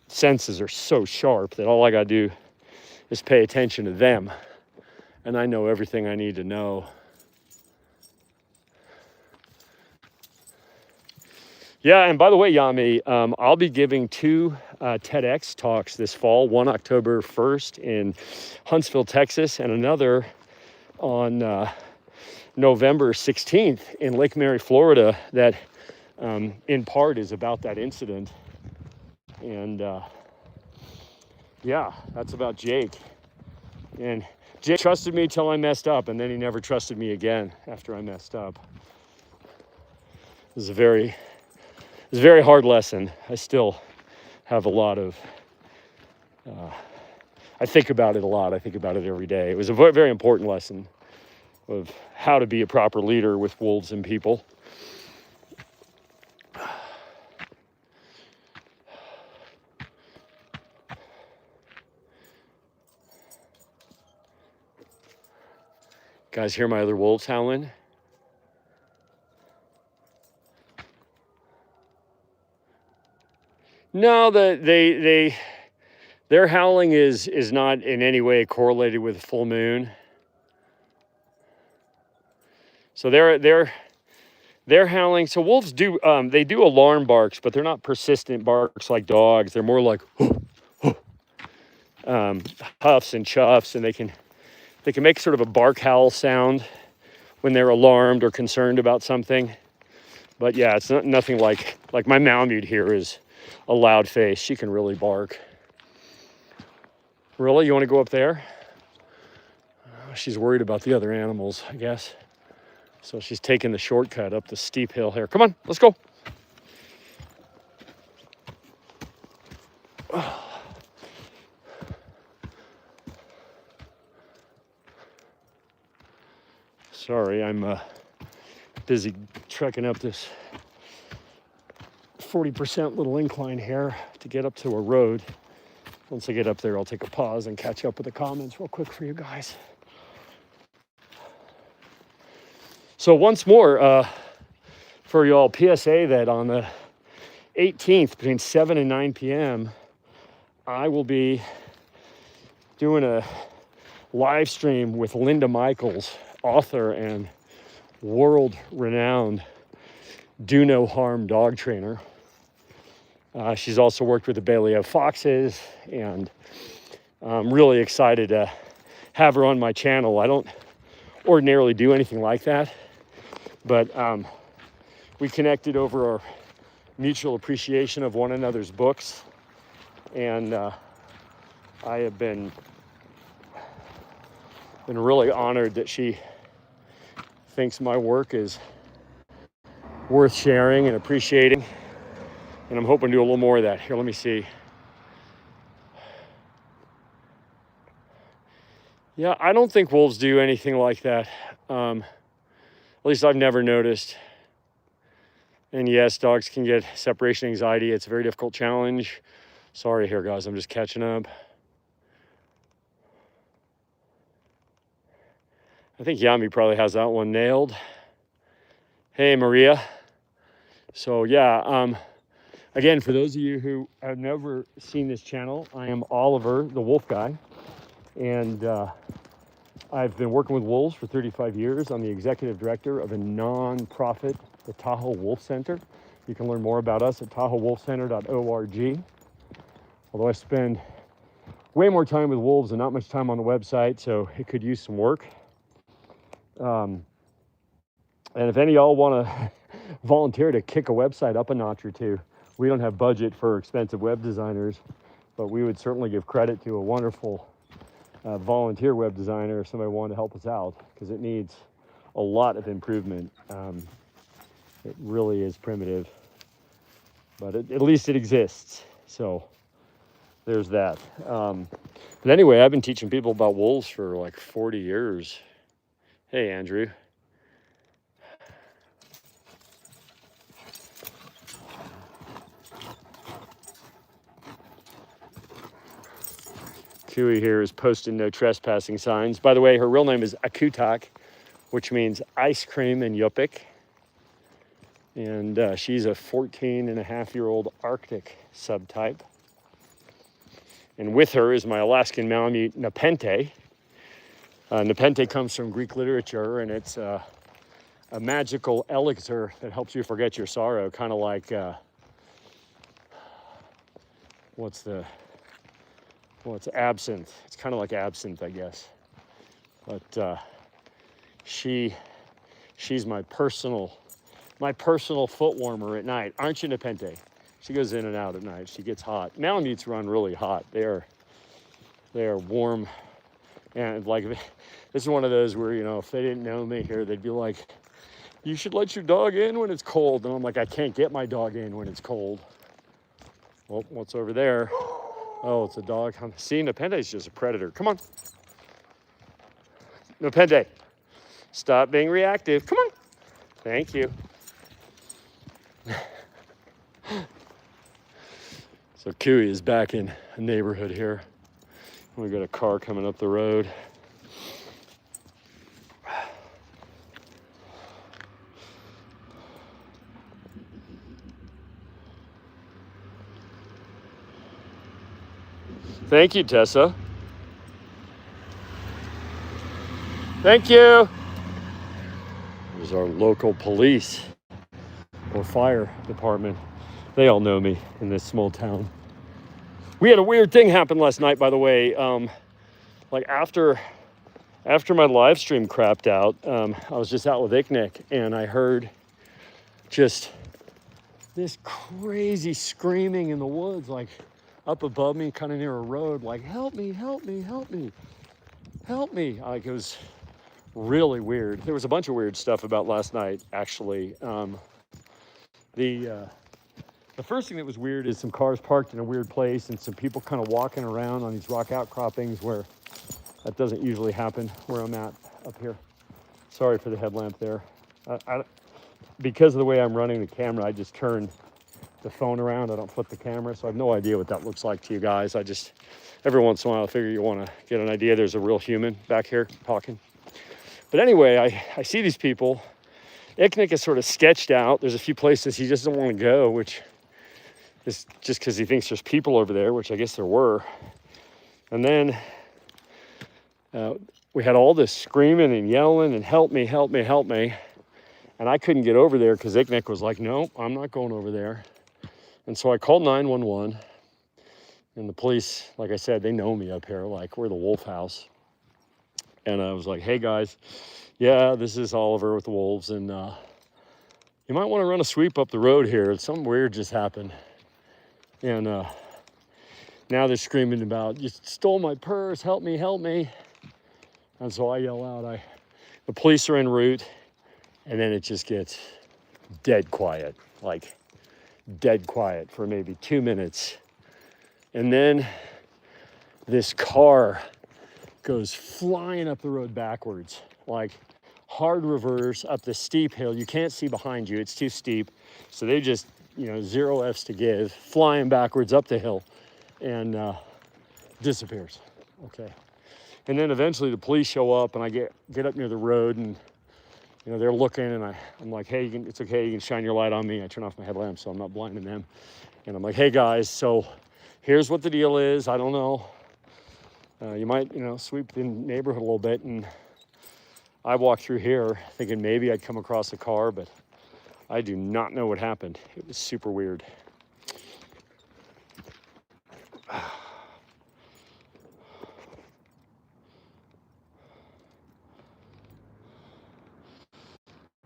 senses are so sharp that all I got to do is pay attention to them. And I know everything I need to know. Yeah, and by the way, Yami, I'll be giving 2 TEDx talks this fall, one October 1st in Huntsville, Texas, and another on November 16th in Lake Mary, Florida, that in part is about that incident. And yeah, that's about Jake. And Jake trusted me till I messed up, and then he never trusted me again after I messed up. It was a very hard lesson. I still have a lot of, I think about it a lot. I think about it every day. It was a very important lesson of how to be a proper leader with wolves and people. Guys, hear my other wolves howling? No, their howling is not in any way correlated with the full moon. So they're howling. So wolves do they do alarm barks, but they're not persistent barks like dogs. They're more like huffs and chuffs, and they can make sort of a bark howl sound when they're alarmed or concerned about something. But yeah, it's nothing like my Malamute here is a loud face. She can really bark. Really? You want to go up there? She's worried about the other animals, I guess. So she's taking the shortcut up the steep hill here. Come on, let's go. Sorry, I'm busy trekking up this 40% little incline here to get up to a road. Once I get up there, I'll take a pause and catch up with the comments real quick for you guys. So once more, for y'all, PSA that on the 18th between 7 and 9 p.m., I will be doing a live stream with Linda Michaels, author and world-renowned do no harm dog trainer. She's also worked with the Bailey of Foxes, and I'm really excited to have her on my channel. I don't ordinarily do anything like that, but we connected over our mutual appreciation of one another's books, and I have been really honored that she thinks my work is worth sharing and appreciating, and I'm hoping to do a little more of that. Here, let me see. Yeah, I don't think wolves do anything like that. At least I've never noticed. And yes, dogs can get separation anxiety. It's a very difficult challenge. Sorry here, guys, I'm just catching up. I think Yami probably has that one nailed. Hey, Maria. So yeah, again, for those of you who have never seen this channel, I am Oliver, the wolf guy. And I've been working with wolves for 35 years. I'm the executive director of a non-profit, the Tahoe Wolf Center. You can learn more about us at TahoeWolfCenter.org. Although I spend way more time with wolves and not much time on the website, so it could use some work. And if any of y'all want to volunteer to kick a website up a notch or two, we don't have budget for expensive web designers, but we would certainly give credit to a wonderful volunteer web designer if somebody wanted to help us out, because it needs a lot of improvement. It really is primitive, but at least it exists. So there's that. But anyway, I've been teaching people about wolves for like 40 years. Hey, Andrew. Kui here is posting no trespassing signs. By the way, her real name is Akutak, which means ice cream in Yupik. And she's a 14-and-a-half-year-old Arctic subtype. And with her is my Alaskan Malamute, Nepenthe. Nepenthe comes from Greek literature, and it's a magical elixir that helps you forget your sorrow, kind of like, what's absinthe. It's kind of like absinthe, I guess. But she's my personal foot warmer at night. Aren't you, Nepenthe? She goes in and out at night. She gets hot. Malamutes run really hot. They are warm. And like, this is one of those where, you know, if they didn't know me here, they'd be like, you should let your dog in when it's cold. And I'm like, I can't get my dog in when it's cold. Well, what's over there? Oh, it's a dog. See, Nepende's just a predator. Come on. Nepende, stop being reactive. Come on. Thank you. So Cooey is back in a neighborhood here. We got a car coming up the road. Thank you, Tessa. Thank you. There's our local police or fire department. They all know me in this small town. We had a weird thing happen last night, by the way. Like after my live stream crapped out, I was just out with Icknick and I heard just this crazy screaming in the woods, like up above me, kind of near a road, like, help me, help me, help me, help me. Like, it was really weird. There was a bunch of weird stuff about last night, actually. The first thing that was weird is some cars parked in a weird place and some people kind of walking around on these rock outcroppings where that doesn't usually happen where I'm at up here. Sorry for the headlamp there. Because of the way I'm running the camera, I just turn the phone around. I don't flip the camera, so I have no idea what that looks like to you guys. I just, every once in a while, I figure you want to get an idea. There's a real human back here talking. But anyway, I see these people. Icknick is sort of sketched out. There's a few places he just doesn't want to go, which is just because he thinks there's people over there, which I guess there were. And then we had all this screaming and yelling and help me, help me, help me. And I couldn't get over there because Icknick was like, no, I'm not going over there. And so I called 911. And the police, like I said, they know me up here, like we're the Wolf House. And I was like, hey guys, yeah, this is Oliver with the Wolves. And you might want to run a sweep up the road here. Something weird just happened. And now they're screaming about, you stole my purse, help me, help me. And so I yell out, the police are en route. And then it just gets dead quiet, like dead quiet for maybe 2 minutes. And then this car goes flying up the road backwards, like hard reverse up the steep hill. You can't see behind you, it's too steep. So they just, 0 F's to give, flying backwards up the hill and disappears. Okay. And then eventually the police show up and I get up near the road and they're looking and I'm like, hey, it's okay, you can shine your light on me. I turn off my headlamp so I'm not blinding them. And I'm like, hey guys, so here's what the deal is. I don't know. You might, sweep the neighborhood a little bit. And I walked through here thinking maybe I'd come across a car, but I do not know what happened. It was super weird.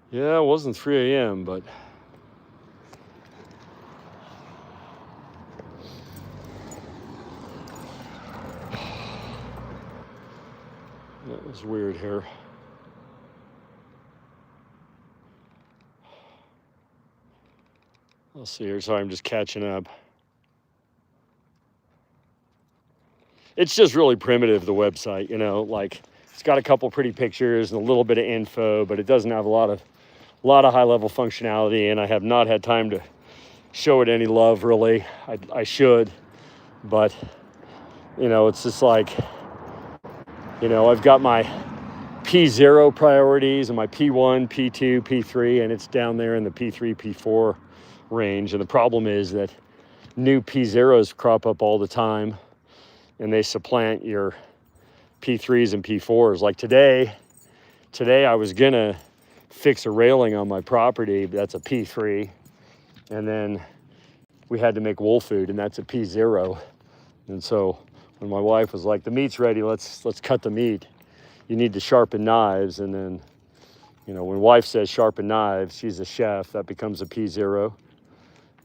Yeah, it wasn't 3 a.m., but that was weird here. Let's see here. Sorry, I'm just catching up. It's just really primitive, the website, like it's got a couple pretty pictures and a little bit of info, but it doesn't have a lot of high-level functionality, and I have not had time to show it any love, really. I should, but, it's just like, I've got my P0 priorities and my P1, P2, P3, and it's down there in the P3, P4 range. And the problem is that new P0s crop up all the time, and they supplant your P3s and P4s. Like today I was gonna fix a railing on my property. That's a P3. And then we had to make wolf food, and that's a P0. And so when my wife was like, the meat's ready, let's cut the meat. You need to sharpen knives. And then, when wife says sharpen knives, she's a chef, that becomes a P0.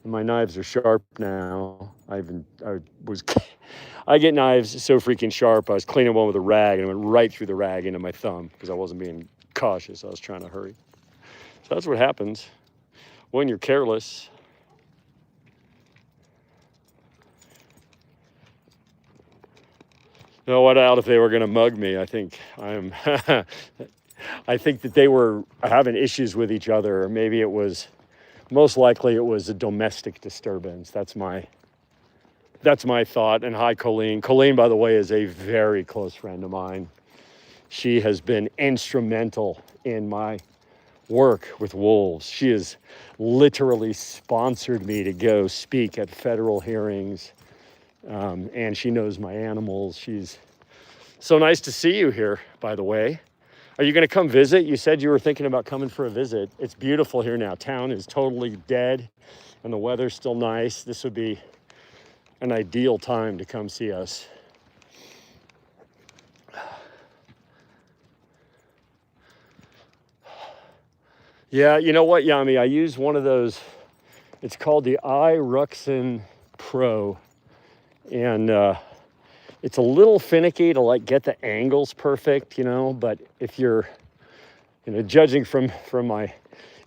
And my knives are sharp now. I get knives so freaking sharp. I was cleaning one with a rag and it went right through the rag into my thumb because I wasn't being cautious. I was trying to hurry. So that's what happens when you're careless. No, what out if they were going to mug me? I think I'm. I think that they were having issues with each other, or maybe it was. Most likely, it was a domestic disturbance. That's my thought. And hi, Colleen. Colleen, by the way, is a very close friend of mine. She has been instrumental in my work with wolves. She has literally sponsored me to go speak at federal hearings. And she knows my animals. She's so nice to see you here, by the way. Are you going to come visit? You said you were thinking about coming for a visit. It's beautiful here now. Town is totally dead and the weather's still nice. This would be an ideal time to come see us. Yeah, you know what, Yami? I use one of those. It's called the iRuxin Pro. And it's a little finicky to like get the angles perfect, you know, but if you're, you know, judging from my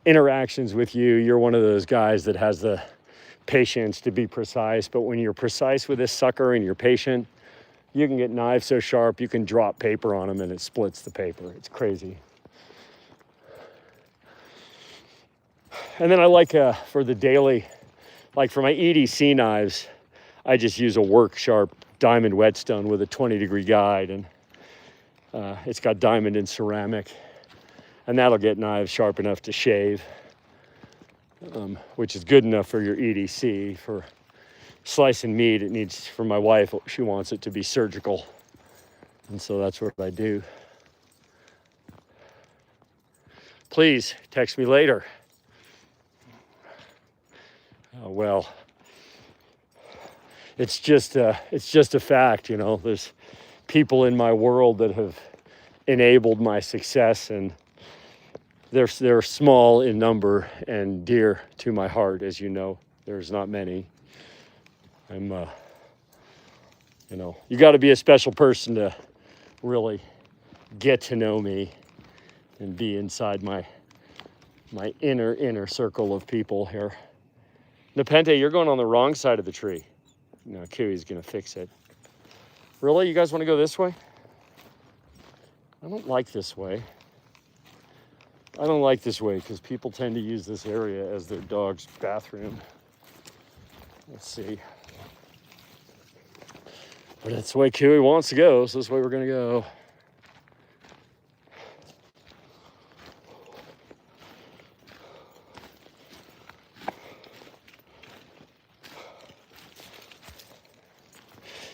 interactions with you, you're one of those guys that has the patience to be precise. But when you're precise with this sucker and you're patient, you can get knives so sharp you can drop paper on them and it splits the paper. It's crazy. And then I like for the daily, like for my EDC knives, I just use a work sharp diamond whetstone with a 20-degree guide, and it's got diamond and ceramic, and that'll get knives sharp enough to shave, which is good enough for your EDC. For slicing meat, it needs, for my wife, she wants it to be surgical, and so that's what I do. Please text me later. Well, it's just a fact, you know. There's people in my world that have enabled my success, and they're small in number and dear to my heart, as you know. There's not many. I'm, you know, you got to be a special person to really get to know me and be inside my inner circle of people here. Nepente, you're going on the wrong side of the tree. No, Kiwi's gonna fix it. Really? You guys want to go this way? I don't like this way. I don't like this way because people tend to use this area as their dog's bathroom. Let's see. But that's the way Kiwi wants to go, so that's the way we're gonna go.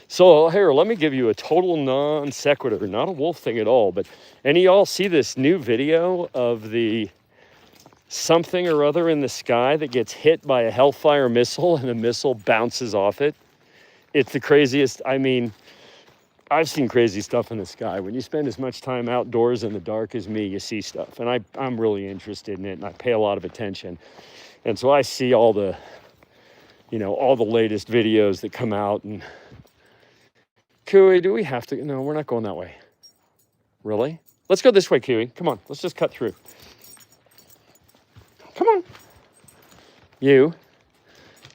So here, let me give you a total non sequitur, not a wolf thing at all, but any of y'all see this new video of the something or other in the sky that gets hit by a Hellfire missile and the missile bounces off it? It's the craziest. I mean, I've seen crazy stuff in the sky. When you spend as much time outdoors in the dark as me, you see stuff. And I'm really interested in it, and I pay a lot of attention. And so I see all the, you know, all the latest videos that come out. And Kiwi, do we have to? No, we're not going that way. Really? Let's go this way, Kiwi. Come on, let's just cut through. Come on. You.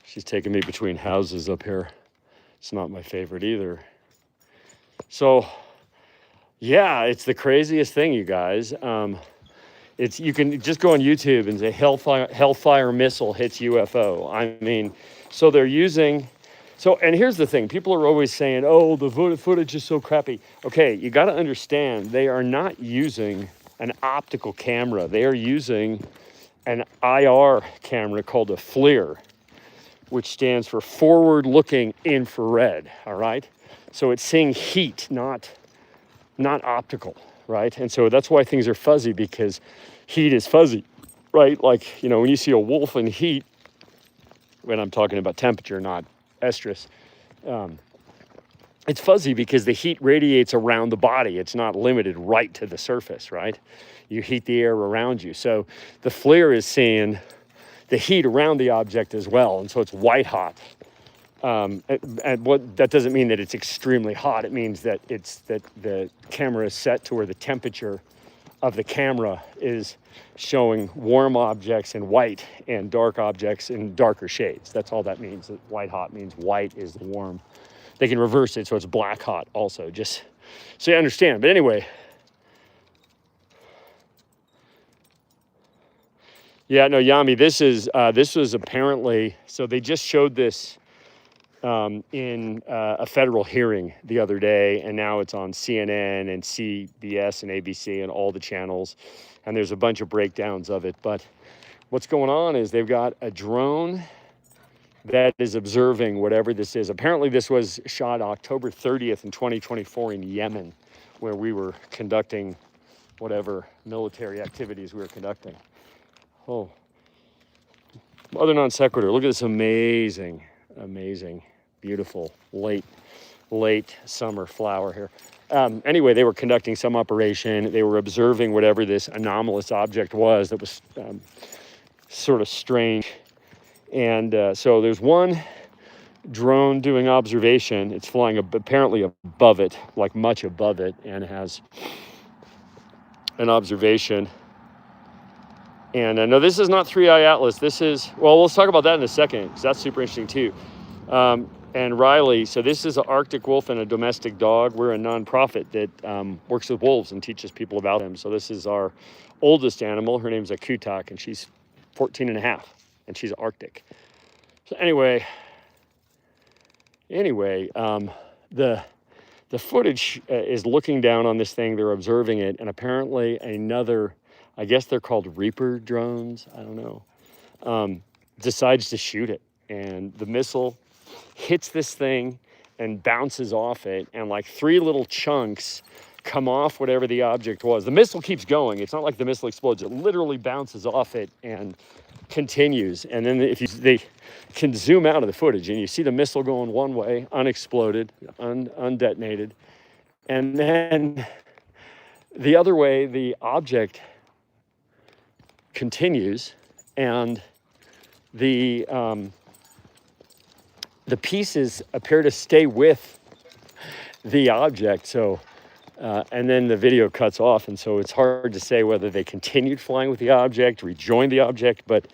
She's taking me between houses up here. It's not my favorite either. So, yeah, it's the craziest thing, you guys. It's, you can just go on YouTube and say Hellfire missile hits UFO. I mean, so they're using. So, and here's the thing. People are always saying, oh, the footage is so crappy. Okay, you got to understand, they are not using an optical camera. They are using an IR camera called a FLIR, which stands for forward-looking infrared, all right? So it's seeing heat, not optical, right? And so that's why things are fuzzy, because heat is fuzzy, right? Like, you know, when you see a wolf in heat, when I'm talking about temperature, not estrus, it's fuzzy because the heat radiates around the body. It's not limited right to the surface, right? You heat the air around you. So the FLIR is seeing the heat around the object as well, and so it's white hot. And what that doesn't mean that it's extremely hot. It means that it's that the camera is set to where the temperature of the camera is showing warm objects in white and dark objects in darker shades. That's all that means. That white hot means white is the warm they can reverse it so it's black hot also, just so you understand. But anyway, yeah, no, Yami, this was apparently, so they just showed this in a federal hearing the other day, and now it's on CNN and CBS and ABC and all the channels, and there's a bunch of breakdowns of it. But what's going on is they've got a drone that is observing whatever this is. Apparently this was shot October 30th in 2024 in Yemen, where we were conducting whatever military activities we were conducting. Oh, other non sequitur. Look at this amazing, beautiful late summer flower here. Anyway, they were conducting some operation. They were observing whatever this anomalous object was that was sort of strange. And so there's one drone doing observation. It's flying apparently above it, like much above it, and has an observation. And no, this is not 3i Atlas. This is, well, let's talk about that in a second, because that's super interesting too. And Riley, so this is an Arctic wolf and a domestic dog. We're a nonprofit that works with wolves and teaches people about them. So this is our oldest animal. Her name's a Kutak, and she's 14 and a half, and she's Arctic. So anyway, the footage is looking down on this thing. They're observing it, and apparently another, I guess they're called Reaper drones, I don't know, decides to shoot it. And the missile hits this thing and bounces off it, and like 3 little chunks come off whatever the object was. The missile keeps going. It's not like the missile explodes. It literally bounces off it and continues. And then they can zoom out of the footage, and you see the missile going one way, unexploded, undetonated. And then the other way, the object continues, and the pieces appear to stay with the object. So, and then the video cuts off, and so it's hard to say whether they continued flying with the object, rejoined the object. But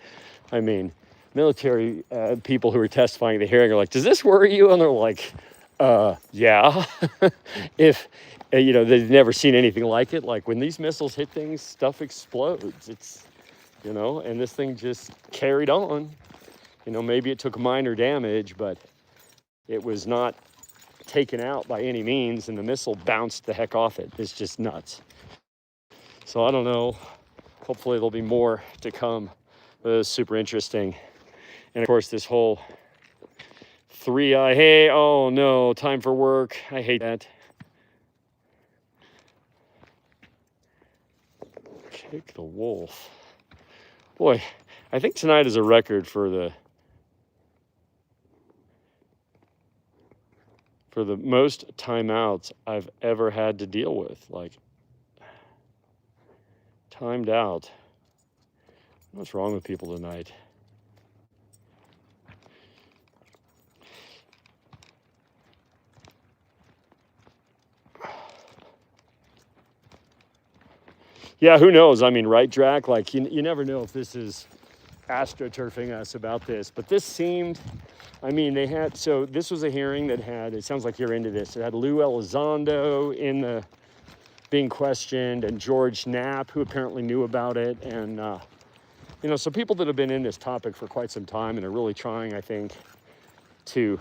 I mean, military people who are testifying at the hearing are like, "Does this worry you?" And they're like, "Yeah." If they've never seen anything like it. Like when these missiles hit things, stuff explodes. It's and this thing just carried on. Maybe it took minor damage, but it was not taken out by any means, and the missile bounced the heck off it. It's just nuts. So I don't know. Hopefully there'll be more to come. It was super interesting. And of course, this whole 3i, hey, oh no, time for work. I hate that. Kick the wolf. Boy, I think tonight is a record for the most timeouts I've ever had to deal with. Like, timed out. What's wrong with people tonight? Yeah, who knows? I mean, right, Drac? Like, you never know if this is astroturfing us about this. But this seemed, I mean, so this was a hearing that had, it sounds like you're into this, it had Lou Elizondo being questioned, and George Knapp, who apparently knew about it. And, so people that have been in this topic for quite some time and are really trying, I think, to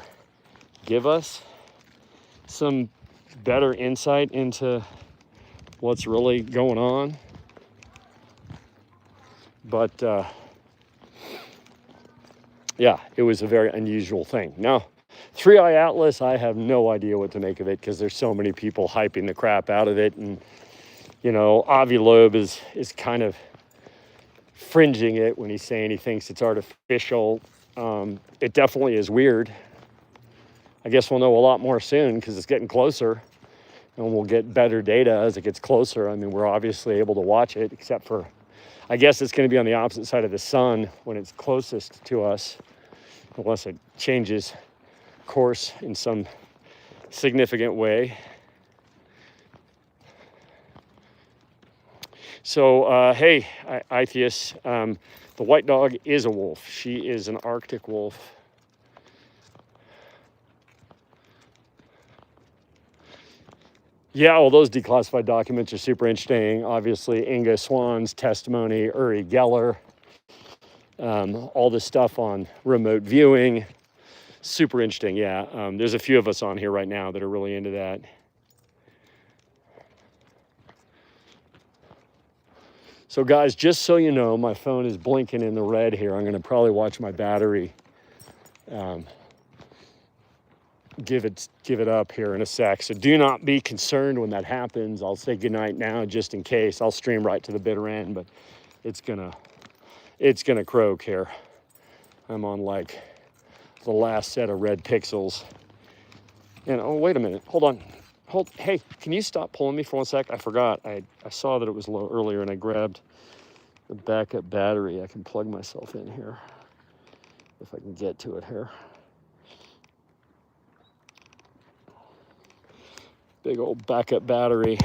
give us some better insight into what's really going on. But yeah, it was a very unusual thing. Now, 3i Atlas, I have no idea what to make of it, because there's so many people hyping the crap out of it. And, Avi Loeb is kind of fringing it when he's saying he thinks it's artificial. It definitely is weird. I guess we'll know a lot more soon, because it's getting closer. And we'll get better data as it gets closer. I mean, we're obviously able to watch it, except for, I guess it's going to be on the opposite side of the sun when it's closest to us, unless it changes course in some significant way. So, hey, Atheist, the white dog is a wolf. She is an Arctic wolf. Yeah, well, those declassified documents are super interesting. Obviously, Inga Swan's testimony, Uri Geller, all this stuff on remote viewing. Super interesting, yeah. There's a few of us on here right now that are really into that. So guys, just so you know, my phone is blinking in the red here. I'm gonna probably watch my battery give it up here in a sec. So do not be concerned when that happens. I'll say goodnight now just in case. I'll stream right to the bitter end, but it's gonna croak here. I'm on like the last set of red pixels. And oh, wait a minute, hold on. Hey, can you stop pulling me for 1 sec? I forgot, I saw that it was low earlier and I grabbed the backup battery. I can plug myself in here if I can get to it here. Big old backup battery.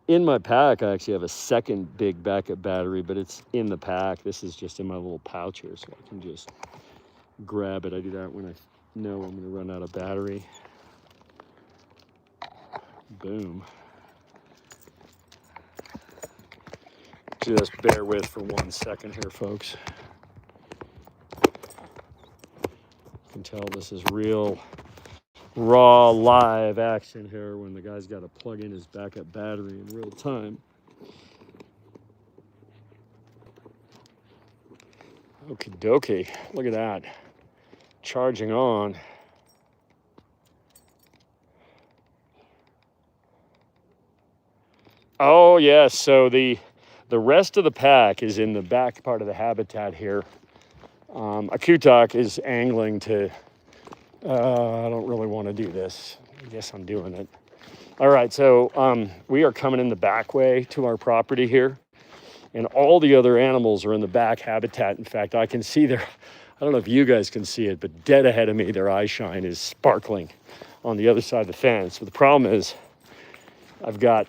In my pack, I actually have a second big backup battery, but it's in the pack. This is just in my little pouch here, so I can just grab it. I do that when I know I'm gonna run out of battery. Boom. Just bear with for 1 second here, folks. You can tell this is real raw live action here when the guy's got to plug in his backup battery in real time. Okie dokie, look at that. Charging on. Oh yes, so the rest of the pack is in the back part of the habitat here. A kutak is angling to, I don't really want to do this. I guess I'm doing it. All right, so we are coming in the back way to our property here, and all the other animals are in the back habitat. In fact, I can see their, I don't know if you guys can see it, but dead ahead of me, their eye shine is sparkling on the other side of the fence. But the problem is I've got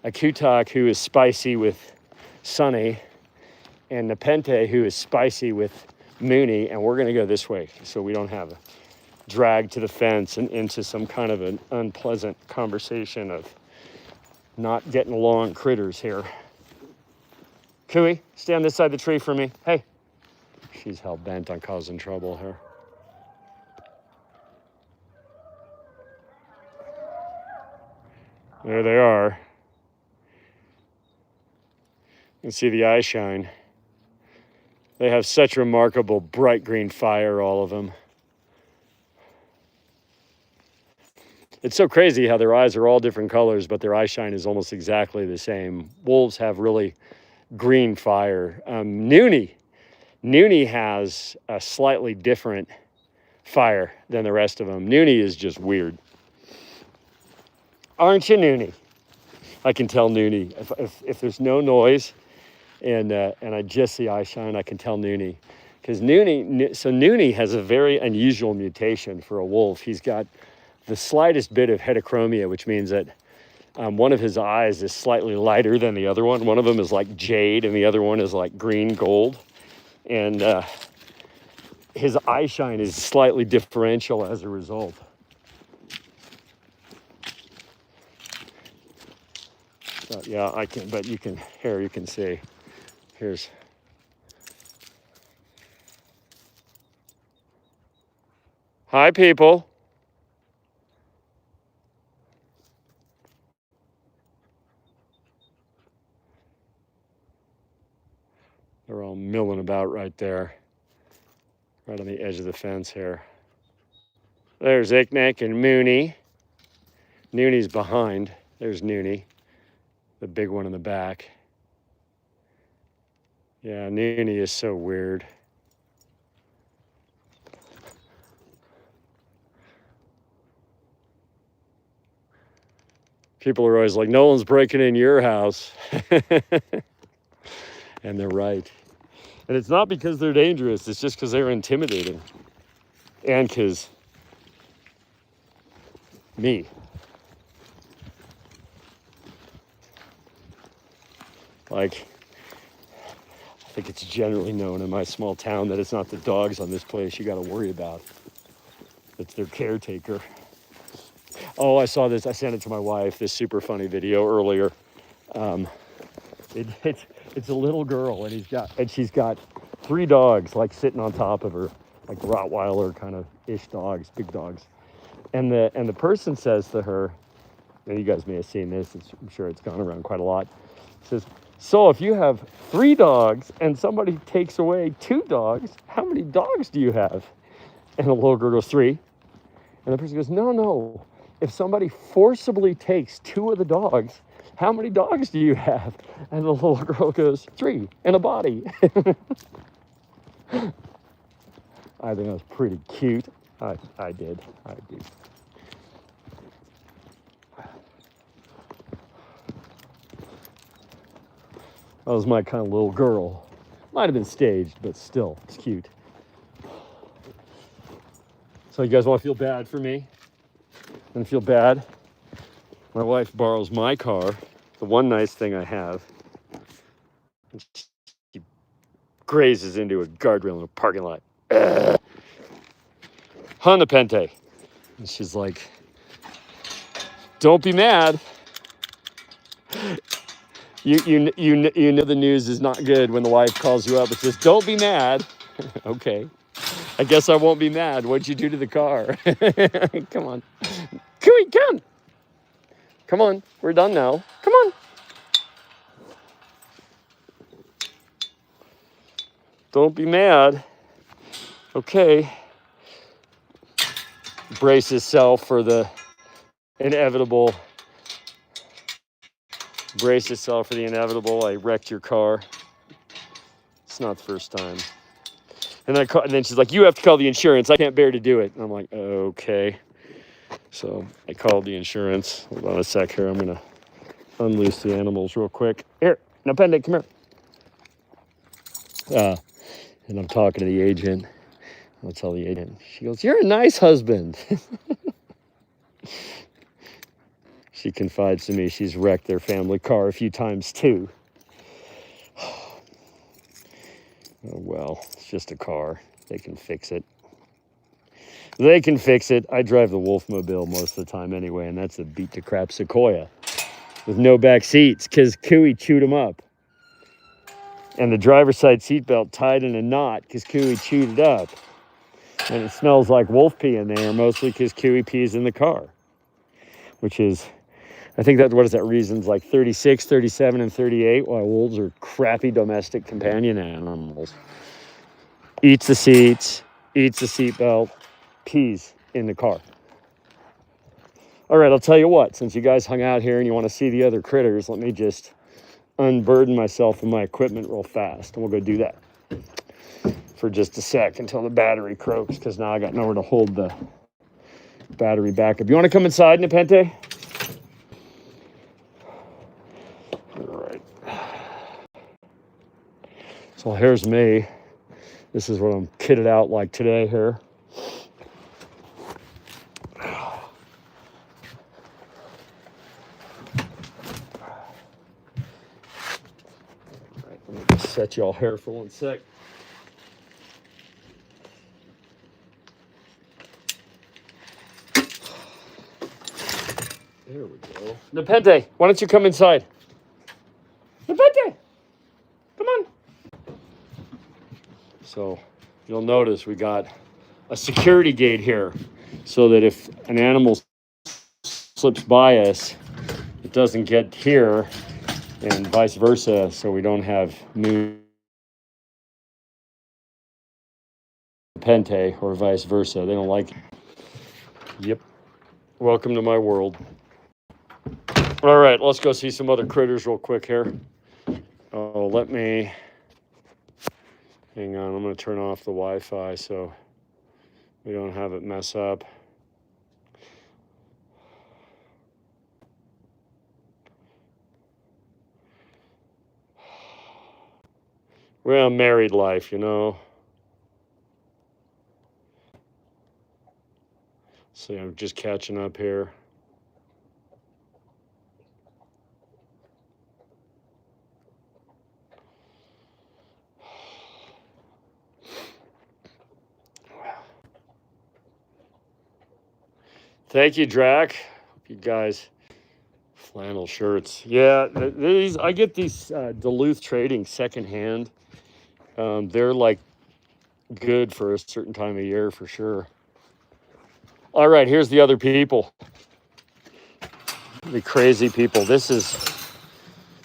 a kutak who is spicy with Sunny and Nepenthe who is spicy with Mooney, and we're gonna go this way so we don't have a drag to the fence and into some kind of an unpleasant conversation of not getting along critters here. Cooey, stay on this side of the tree for me. Hey. She's hell bent on causing trouble here. There they are. You can see the eye shine. They have such remarkable bright green fire, all of them. It's so crazy how their eyes are all different colors, but their eye shine is almost exactly the same. Wolves have really green fire. Noonie has a slightly different fire than the rest of them. Noonie is just weird. Aren't you, Noonie? I can tell Noonie. If there's no noise and I just see eye shine, I can tell Noonie. Because Noonie has a very unusual mutation for a wolf. He's got the slightest bit of heterochromia, which means that one of his eyes is slightly lighter than the other one. One of them is like jade and the other one is like green gold. And his eye shine is slightly differential as a result. So, yeah, I can, but you can, here you can see. Here's. Hi, people. They're all milling about right there, right on the edge of the fence here. There's Icknick and Mooney. Noonie's behind. There's Noonie, the big one in the back. Yeah, Noonie is so weird. People are always like, no one's breaking in your house. And they're right. And it's not because they're dangerous, it's just because they're intimidating. And because me. Like, I think it's generally known in my small town that it's not the dogs on this place you got to worry about. It's their caretaker. Oh, I saw this. I sent it to my wife. This super funny video earlier. It's a little girl, and she's got 3 dogs like sitting on top of her, like Rottweiler kind of ish dogs, big dogs. And the person says to her, and you guys may have seen this. I'm sure it's gone around quite a lot. Says, so if you have 3 dogs and somebody takes away 2 dogs, how many dogs do you have? And the little girl goes, 3. And the person goes, no. If somebody forcibly takes 2 of the dogs, how many dogs do you have? And the little girl goes, 3 and a body. I think that was pretty cute. I did. That was my kind of little girl. Might have been staged, but still, it's cute. So you guys want to feel bad for me? And feel bad? My wife borrows my car, the one nice thing I have. And she grazes into a guardrail in a parking lot. Honda Pente. And she's like, don't be mad. You know the news is not good when the wife calls you up and says, don't be mad. Okay. I guess I won't be mad. What'd you do to the car? Come on. Come. Come on. We're done now. Come on. Don't be mad. Okay. Brace yourself for the inevitable. Brace yourself for the inevitable. I wrecked your car. It's not the first time. And then she's like, you have to call the insurance. I can't bear to do it. And I'm like, okay. So I called the insurance. Hold on a sec here. I'm going to unloose the animals real quick. Here, no pendant, come here. And I'm talking to the agent. I'll tell the agent. She goes, you're a nice husband. She confides to me she's wrecked their family car a few times too. Oh, well, it's just a car. They can fix it. They can fix it. I drive the Wolfmobile most of the time anyway, and that's a beat to crap Sequoia with no back seats because Cooey chewed them up. And the driver's side seatbelt tied in a knot because Cooey chewed it up. And it smells like wolf pee in there, mostly because Cooey pees in the car, which is, I think that, what is that, reasons like 36, 37, and 38, why wolves are crappy domestic companion animals. Eats the seats, eats the seatbelt, pees in the car. All right, I'll tell you what, since you guys hung out here and you want to see the other critters, let me just unburden myself of my equipment real fast, and we'll go do that for just a sec until the battery croaks, because now I got nowhere to hold the battery backup. You want to come inside, Nepente? All right. So here's me. This is what I'm kitted out like today here. All right, let me just set you all here for 1 sec. There we go. Nepente, why don't you come inside? Nepente, come on. So you'll notice we got a security gate here so that if an animal slips by us, it doesn't get here, and vice versa, so we don't have new Nepente or vice versa. They don't like it. Yep. Welcome to my world. All right, let's go see some other critters real quick here. Oh, let me, hang on, I'm going to turn off the Wi-Fi so we don't have it mess up. We're in a married life, you know. See, I'm just catching up here. Thank you, Drac. Hope you guys flannel shirts. Yeah, these I get these Duluth Trading secondhand. They're like good for a certain time of year for sure. All right, here's the other people. The crazy people. This is,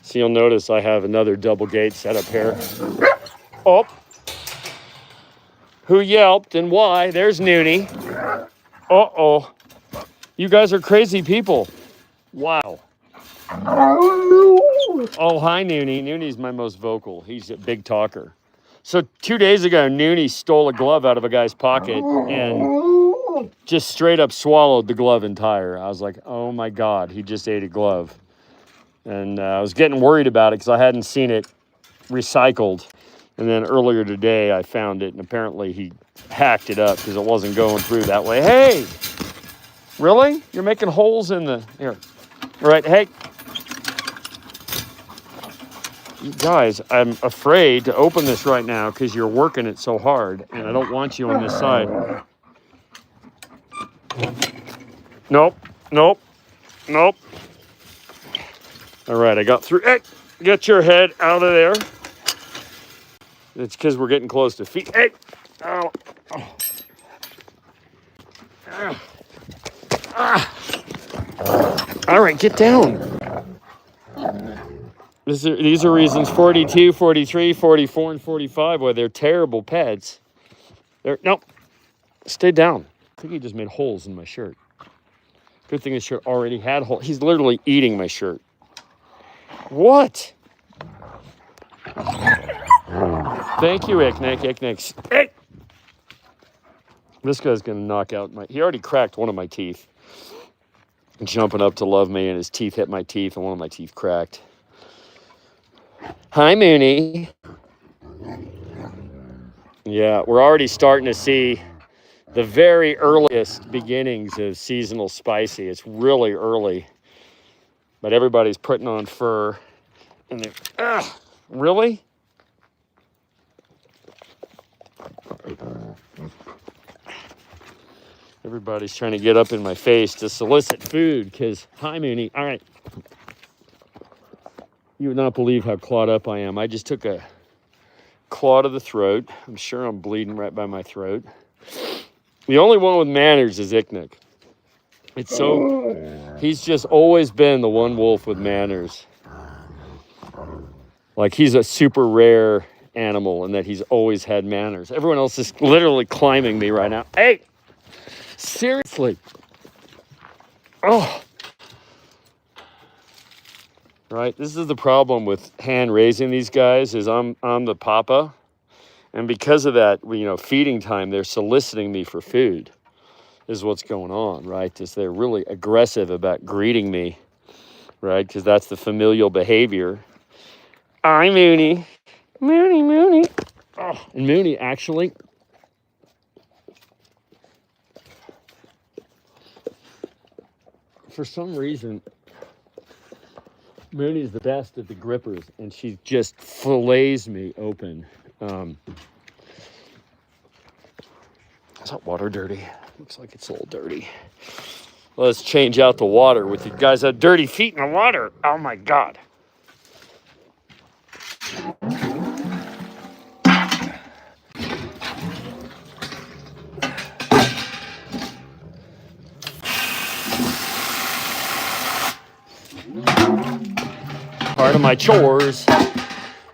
so you'll notice I have another double gate set up here. Oh, who yelped and why? There's Noonie. Uh-oh. You guys are crazy people. Wow. Oh, hi, Noonie. Noonie's my most vocal. He's a big talker. So 2 days ago, Noonie stole a glove out of a guy's pocket and just straight up swallowed the glove entire. I was like, oh my God, he just ate a glove. And I was getting worried about it because I hadn't seen it recycled. And then earlier today, I found it, and apparently he hacked it up because it wasn't going through that way. Hey, really? You're making holes in the, here. All right, hey. You guys, I'm afraid to open this right now because you're working it so hard, and I don't want you on this side. Nope, nope, nope. All right, I got through. Hey, get your head out of there. It's because we're getting close to feet. Hey, ow. Oh. All right, get down. These are reasons 42, 43, 44, and 45 why they're terrible pets. Nope, stay down. I think he just made holes in my shirt. Good thing his shirt already had holes. He's literally eating my shirt. What? Thank you, Icknick. Hey! This guy's gonna knock out he already cracked one of my teeth. Jumping up to love me, and his teeth hit my teeth, and one of my teeth cracked. Hi, Mooney. Yeah, we're already starting to see the very earliest beginnings of seasonal spicy. It's really early, but everybody's putting on fur. And really? Everybody's trying to get up in my face to solicit food because, hi, Mooney. All right. You would not believe how clawed up I am. I just took a claw to the throat. I'm sure I'm bleeding right by my throat. The only one with manners is Icknick. He's just always been the one wolf with manners. Like he's a super rare animal in that he's always had manners. Everyone else is literally climbing me right now. Hey, seriously. Oh. Right, this is the problem with hand raising these guys is I'm the papa, and because of that, feeding time, they're soliciting me for food, is what's going on, right? Is they're really aggressive about greeting me, right? Because that's the familial behavior. I'm Mooney, Mooney. Oh, and Mooney actually. For some reason, Mooney's the best at the grippers, and she just fillets me open. Is that water dirty? Looks like it's a little dirty. Let's change out the water with you guys have dirty feet in the water. Oh my God. Part of my chores,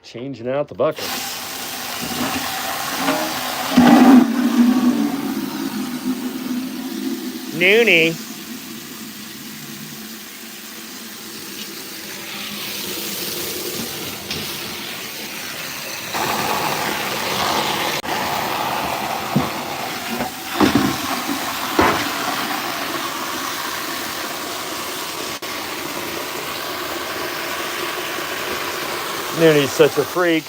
changing out the bucket. Noonie. Noonie's such a freak.